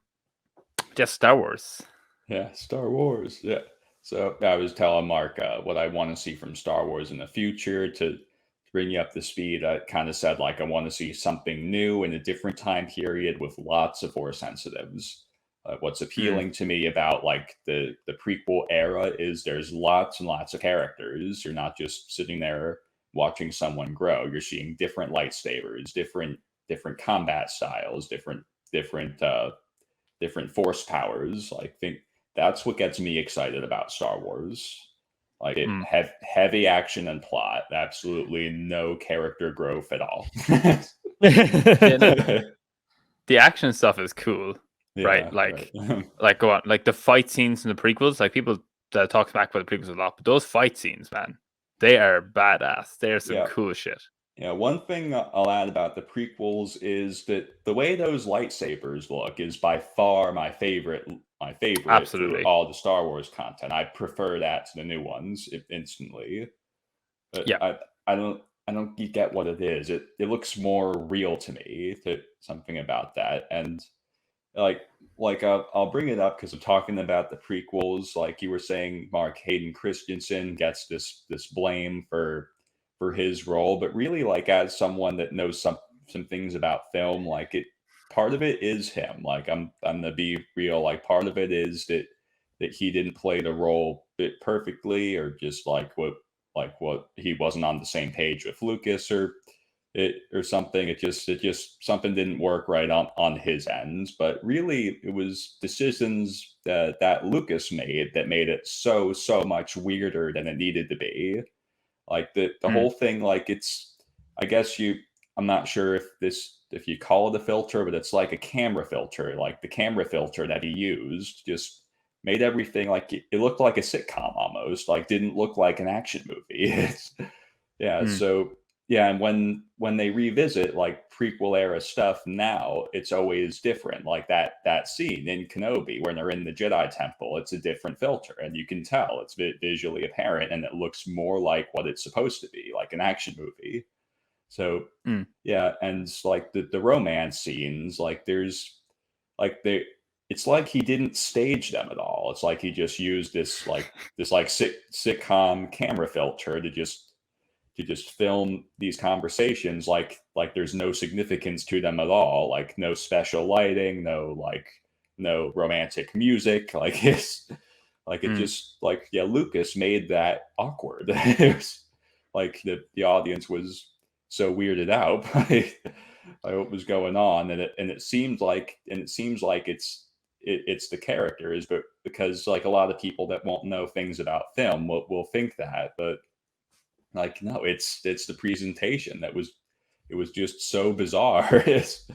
Just Star Wars. Yeah, Star Wars. Yeah. So I was telling Mark what I want to see from Star Wars in the future to bring you up to speed. I kind of said like I want to see something new in a different time period with lots of Force sensitives. What's appealing to me about like the prequel era is there's lots and lots of characters. You're not just sitting there watching someone grow. You're seeing different lightsabers, different combat styles, different force powers. Like think that's what gets me excited about Star Wars. Like it heavy action and plot, absolutely no character growth at all. The action stuff is cool, right? Like go on, like the fight scenes in the prequels. Like people that talk back about the prequels a lot, but those fight scenes, man, they are badass. They are some cool shit. Yeah, one thing I'll add about the prequels is that the way those lightsabers look is by far my favorite through all the Star Wars content. I prefer that to the new ones instantly. But yeah, I don't get what it is. It looks more real to me. Something about that, and I'll bring it up because I'm talking about the prequels. Like you were saying, Mark, Hayden Christensen gets this blame for his role, but really, like as someone that knows some things about film, like part of it is him. Like I'm gonna be real. Like part of it is that he didn't play the role bit perfectly, or just like what he wasn't on the same page with Lucas or something. It just something didn't work right on his ends. But really, it was decisions that Lucas made that made it so much weirder than it needed to be. Like the whole thing, like it's, I guess I'm not sure if you call it a filter, but it's like a camera filter. Like the camera filter that he used just made everything like it looked like a sitcom almost. Like didn't look like an action movie. So yeah, and when they revisit like prequel era stuff now, it's always different. Like that scene in Kenobi when they're in the Jedi Temple, it's a different filter, and you can tell it's visually apparent, and it looks more like what it's supposed to be, like an action movie. So yeah, and like the romance scenes, like there's like they. It's like he didn't stage them at all. It's like he just used this sitcom camera filter to just film these conversations like there's no significance to them at all, like no special lighting, no romantic music, like it's like it just like yeah, Lucas made that awkward. It was like the audience was so weirded out by what was going on, and it seems like it's the characters, but because like a lot of people that won't know things about film will think that, but like no, it's the presentation that was it was just so bizarre. It's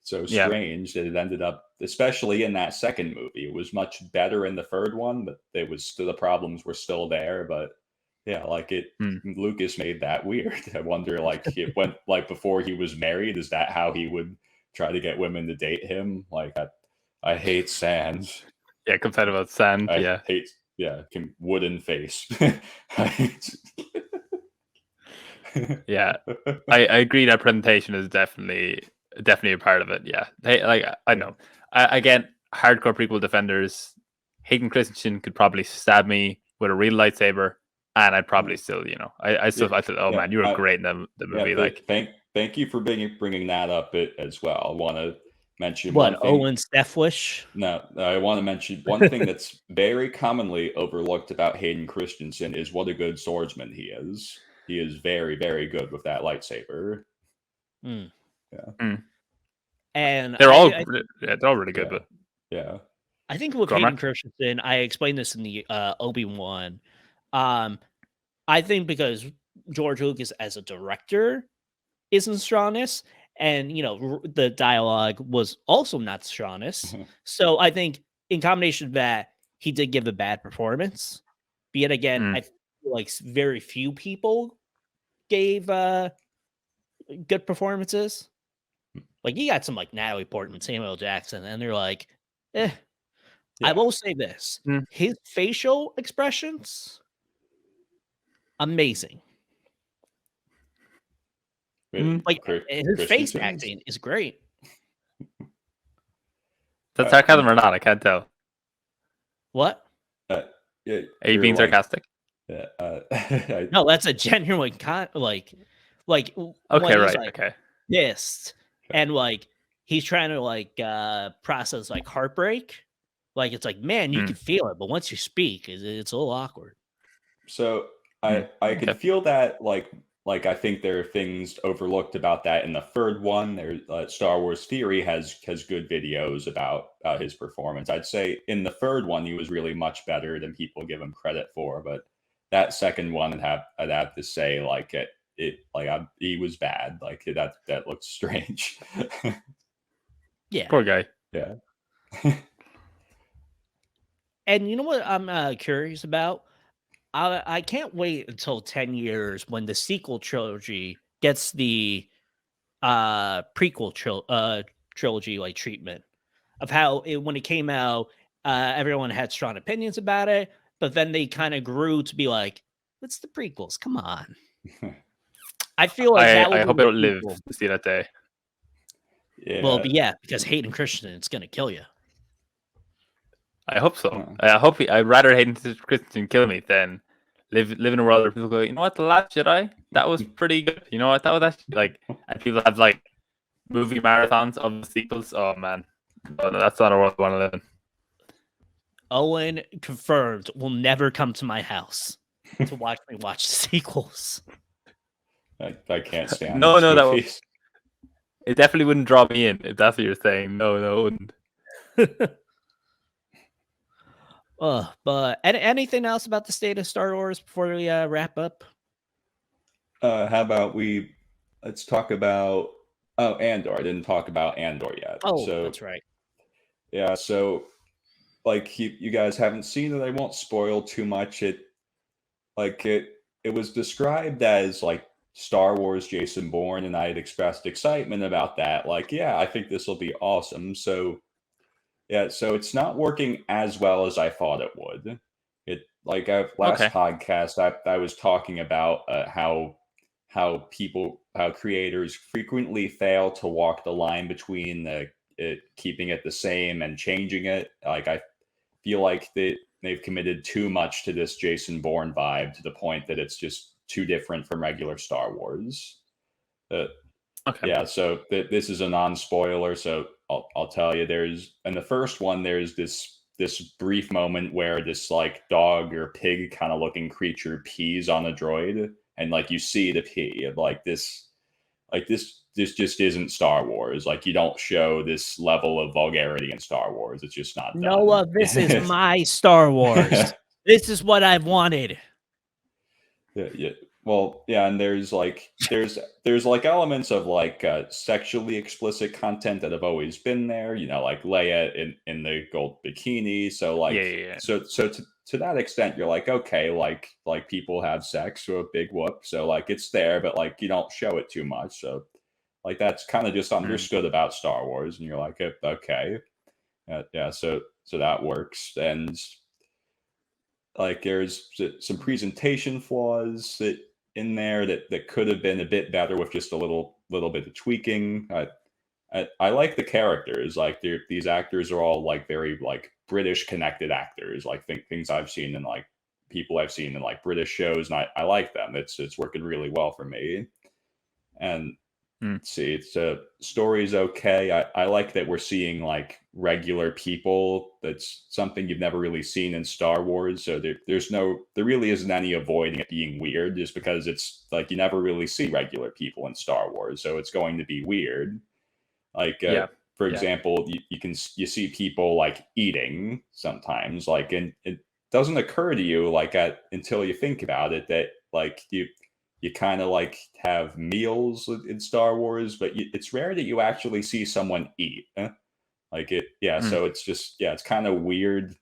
so strange that it ended up, especially in that second movie. It was much better in the third one, but it was still, the problems were still there. But yeah, like Lucas made that weird. I wonder, like it went like before he was married. Is that how he would try to get women to date him? Like I hate sand. Yeah, competitive with sand. I hate wooden face. Yeah, I agree that presentation is definitely a part of it. Yeah, hey, like I know. Again, hardcore prequel defenders, Hayden Christensen could probably stab me with a real lightsaber, and I'd probably still, I thought, oh man, you were great in the movie. Yeah, like, thank you for bringing that up as well. I want to mention what one thing. Owen's Death Wish. No, I want to mention one thing that's very commonly overlooked about Hayden Christensen is what a good swordsman he is. He is very, very good with that lightsaber. Yeah. And they're all really good. But yeah, I think with Hayden Christensen, I explained this in the Obi-Wan. I think because George Lucas as a director isn't strongest, and the dialogue was also not the strongest. So I think in combination of that, he did give a bad performance. But yet again, I feel like very few people gave good performances. Like you got some like Natalie Portman, Samuel Jackson, and they're like, eh. Yeah. I will say this: his facial expressions, amazing. Like his face acting is great. That's sarcasm or not? I can't tell. What? Yeah, Are you being sarcastic? No, that's a genuine like Okay, when he's right. like Okay. pissed and like he's trying to like process like heartbreak. Like it's like, man, you can feel it, but once you speak, it's a little awkward. So I can Okay. feel that like I think there are things overlooked about that in the third one. There, Star Wars Theory has good videos about his performance. I'd say in the third one he was really much better than people give him credit for, but that second one I'd have to say like he was bad. Like that looks strange. Yeah. Poor guy. Yeah. And you know what I'm curious about? I can't wait until 10 years when the sequel trilogy gets the prequel trilogy like treatment of how when it came out, everyone had strong opinions about it, but then they kind of grew to be like, "What's the prequels? Come on." I feel like that will I be hope I the don't live sequel. to see that day. Well, but yeah, because Hayden Christensen is gonna kill you. I hope so. I'd rather Hayden Christensen kill me than live in a world where people go, you know what, The Last Jedi, that was pretty good. You know what, that was actually like, and people have like movie marathons of the sequels. Oh man, no, that's not a world I want to live in. Owen confirmed will never come to my house to watch me watch the sequels. I can't stand No, these that movies. it definitely wouldn't draw me in if that's what you're saying. No, it wouldn't. But anything else about the state of Star Wars before we wrap up? How about let's talk about Andor. I didn't talk about Andor yet. Oh, So that's right. yeah, so like you guys haven't seen it, I won't spoil too much. It was described as like Star Wars Jason Bourne, and I had expressed excitement about that. Like, yeah, I think this will be awesome. So yeah, so it's not working as well as I thought it would. It like last Okay. podcast I was talking about how creators frequently fail to walk the line between keeping it the same and changing it. Like I feel like they've committed too much to this Jason Bourne vibe to the point that it's just too different from regular Star Wars. Okay. Yeah, so this is a non-spoiler, so I'll tell you. There's in the first one, there's this brief moment where this like dog or pig kind of looking creature pees on a droid, and like you see the pee. This just isn't Star Wars. Like you don't show this level of vulgarity in Star Wars. It's just not done. Noah, this is my Star Wars. This is what I've wanted. Yeah. Well, yeah, and there's like elements of like sexually explicit content that have always been there. You know, like Leia in the gold bikini. So like, Yeah. so to that extent, you're like, okay, like people have sex, so a big whoop. So like it's there, but like you don't show it too much. So like that's kind of just understood about Star Wars, and you're like, okay, yeah. So that works, and like there's some presentation flaws in there that could have been a bit better with just a little bit of tweaking. I like the characters. Like these actors are all like very like British connected actors. Like things I've seen in like people I've seen in like British shows, and I like them. It's working really well for me. And see, the story's okay. I like that we're seeing like regular people. That's something you've never really seen in Star Wars. So there really isn't any avoiding it being weird, just because it's like you never really see regular people in Star Wars, so it's going to be weird. Like for example, you see people like eating sometimes, like, and it doesn't occur to you like until you think about it that like you kind of like have meals in Star Wars, but it's rare that you actually see someone eat. Like it, yeah. So it's just, yeah, it's kind of weird.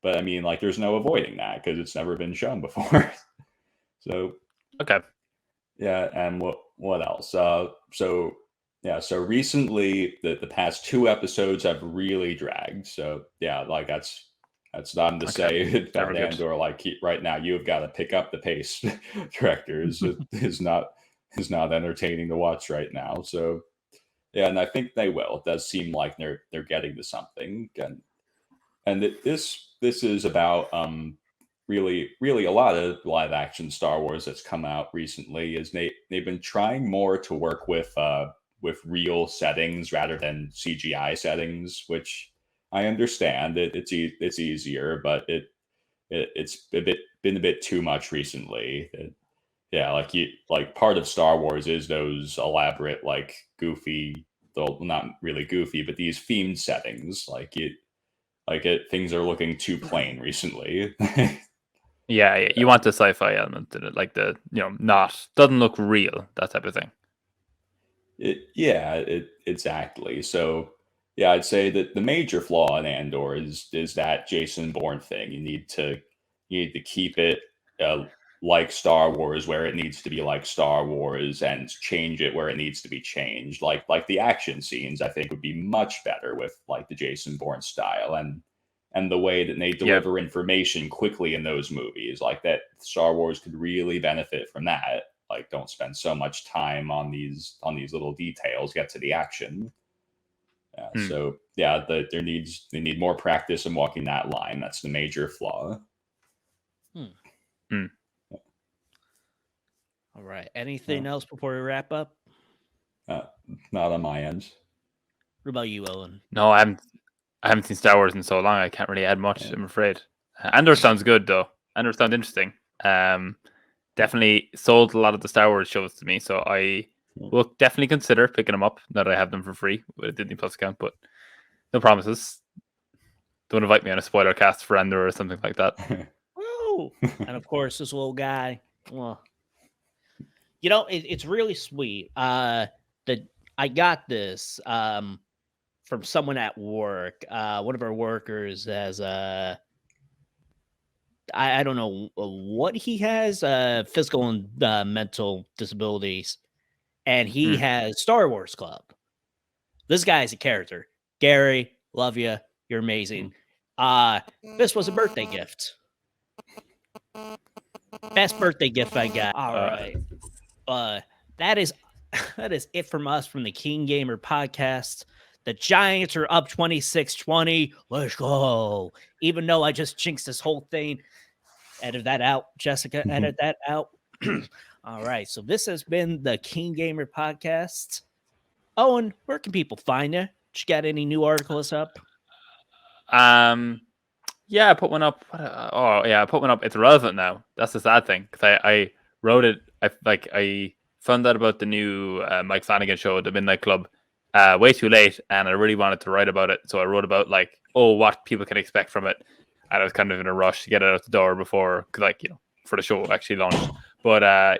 But I mean, like, there's no avoiding that because it's never been shown before. So Okay. yeah, and what else? So recently the past 2 episodes have really dragged. So yeah, like that's nothing to say about Andor. Like right now, you have got to pick up the pace. Director is not entertaining to watch right now. So Yeah, and I think they will. It does seem like they're getting to something, and this is about really a lot of live action Star Wars that's come out recently is they've been trying more to work with real settings rather than CGI settings, which I understand it's easier, but it's been a bit too much recently. Yeah, like part of Star Wars is those elaborate, like goofy, though not really goofy, but these themed settings. Things are looking too plain recently. Yeah, you want the sci-fi element in it, like not doesn't look real, that type of thing. Exactly. So yeah, I'd say that the major flaw in Andor is that Jason Bourne thing. You need to keep it like Star Wars, where it needs to be like Star Wars, and change it where it needs to be changed. Like the action scenes, I think would be much better with like the Jason Bourne style and the way that they deliver information quickly in those movies. Like that, Star Wars could really benefit from that. Like, don't spend so much time on these little details. Get to the action. So yeah, they need more practice in walking that line. That's the major flaw. All right. Anything else before we wrap up? Not on my end. What about you, Owen? No, I haven't seen Star Wars in so long. I can't really add much. I'm afraid. Andor sounds good though. Andor sounds interesting. Definitely sold a lot of the Star Wars shows to me, so I will definitely consider picking them up now that I have them for free with a Disney Plus account. But no promises. Don't invite me on a spoiler cast for Andor or something like that. Woo! And of course, this little guy. Well, it's really sweet. That I got this from someone at work. One of our workers has I don't know what he has, physical and mental disabilities, and he has Star Wars Club. This guy is a character. Gary, love you. You're amazing. This was a birthday gift. Best birthday gift I got. All right. That is it from us from the KeenGamer podcast. The Giants are up 26-20. Let's go. Even though I just jinxed this whole thing. Edit that out, Jessica. Edit that out. All right. So this has been the KeenGamer podcast. Owen, where can people find you? Did you got any new articles up? Yeah, I put one up. I put one up. It's relevant now. That's the sad thing because I wrote it. I found out about the new Mike Flanagan show, The Midnight Club, way too late, and I really wanted to write about it. So I wrote about what people can expect from it. And I was kind of in a rush to get it out the door before, for the show actually launched. But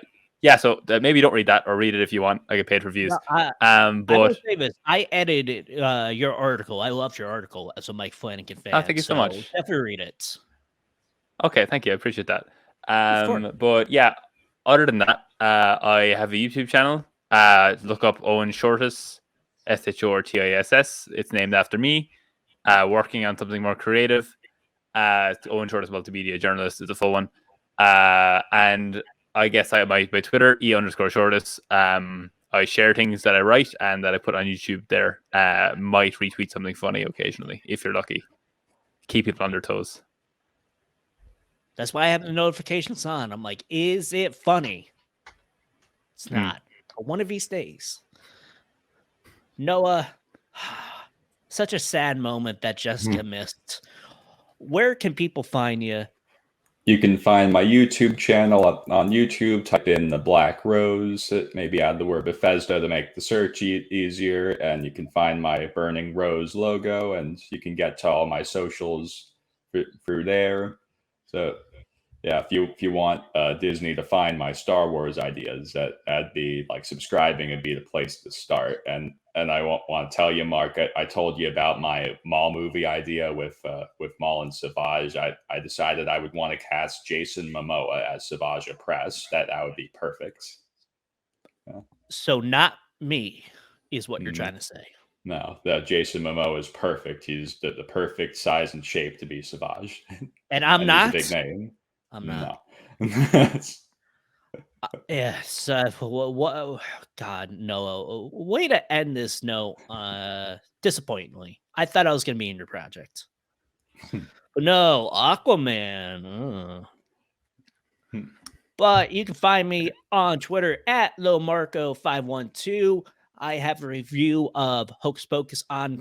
so maybe don't read that, or read it if you want. I get paid for views. No, I will say this. I edited your article. I loved your article as a Mike Flanagan fan. Oh, thank you so much. Definitely read it. Okay, thank you. I appreciate that. But yeah, other than that, I have a YouTube channel. Look up Owen Shortis, SHORTISS. It's named after me. Working on something more creative. Owen Shortis, multimedia journalist, is a full one. And I guess I have my Twitter, E_Shortis. I share things that I write and that I put on YouTube there. Might retweet something funny occasionally, if you're lucky. Keep people on their toes. That's why I have the notifications on. I'm like, is it funny? It's not. But one of these days. Noah, such a sad moment that Jessica missed. Where can people find you? You can find my YouTube channel on YouTube. Type in The Black Rose. Maybe add the word Bethesda to make the search easier. And you can find my Burning Rose logo. And you can get to all my socials through there. So yeah, if you want Disney to find my Star Wars ideas, that'd be like subscribing would be the place to start. And I want to tell you, Mark, I told you about my Maul movie idea with Maul and Savage. I decided I would want to cast Jason Momoa as Savage Opress. That would be perfect. Yeah. So not me is what you're trying to say. No, Jason Momoa is perfect. He's the perfect size and shape to be Savage. And I'm not. He's a big name. I'm not. No. Yes. What? God, no. Way to end this note. Disappointingly, I thought I was gonna be in your project, but no, Aquaman. Hmm. But you can find me on Twitter at LoMarco512. I have a review of Hocus Pocus on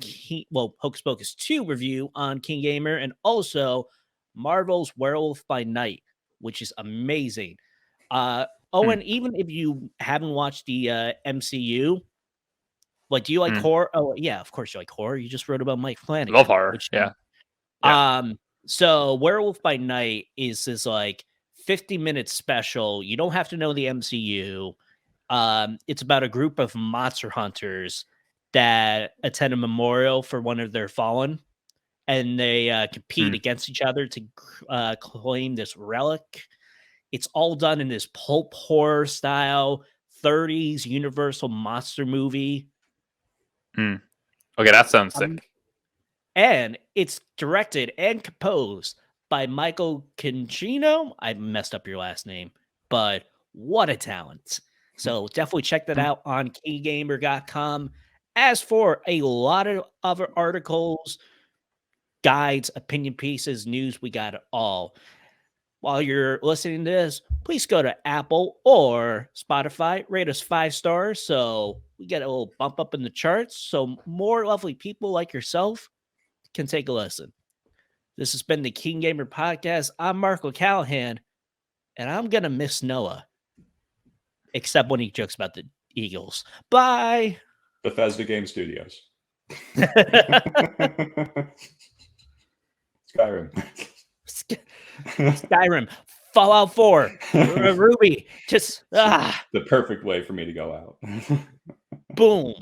Hocus Pocus 2 review on KeenGamer, and also Marvel's Werewolf by Night, which is amazing. Owen, even if you haven't watched the MCU, like, do you like horror? Oh, yeah, of course you like horror. You just wrote about Mike Flanagan. Love horror. Yeah. So Werewolf by Night is this like 50-minute special. You don't have to know the MCU. It's about a group of monster hunters that attend a memorial for one of their fallen, and they compete against each other to claim this relic. It's all done in this pulp horror style, 30s Universal monster movie. Okay, that sounds sick. And it's directed and composed by Michael Giacchino. I messed up your last name, but what a talent. So definitely check that out on KeenGamer.com. As for a lot of other articles, guides, opinion pieces, news, we got it all. While you're listening to this, please go to Apple or Spotify, rate us 5 stars so we get a little bump up in the charts so more lovely people like yourself can take a listen. This has been the KeenGamer Podcast. I'm Marco Callahan, and I'm going to miss Noah, except when he jokes about the Eagles. Bye! Bethesda Game Studios. Skyrim. Fallout 4. Ruby. Just, the perfect way for me to go out. Boom.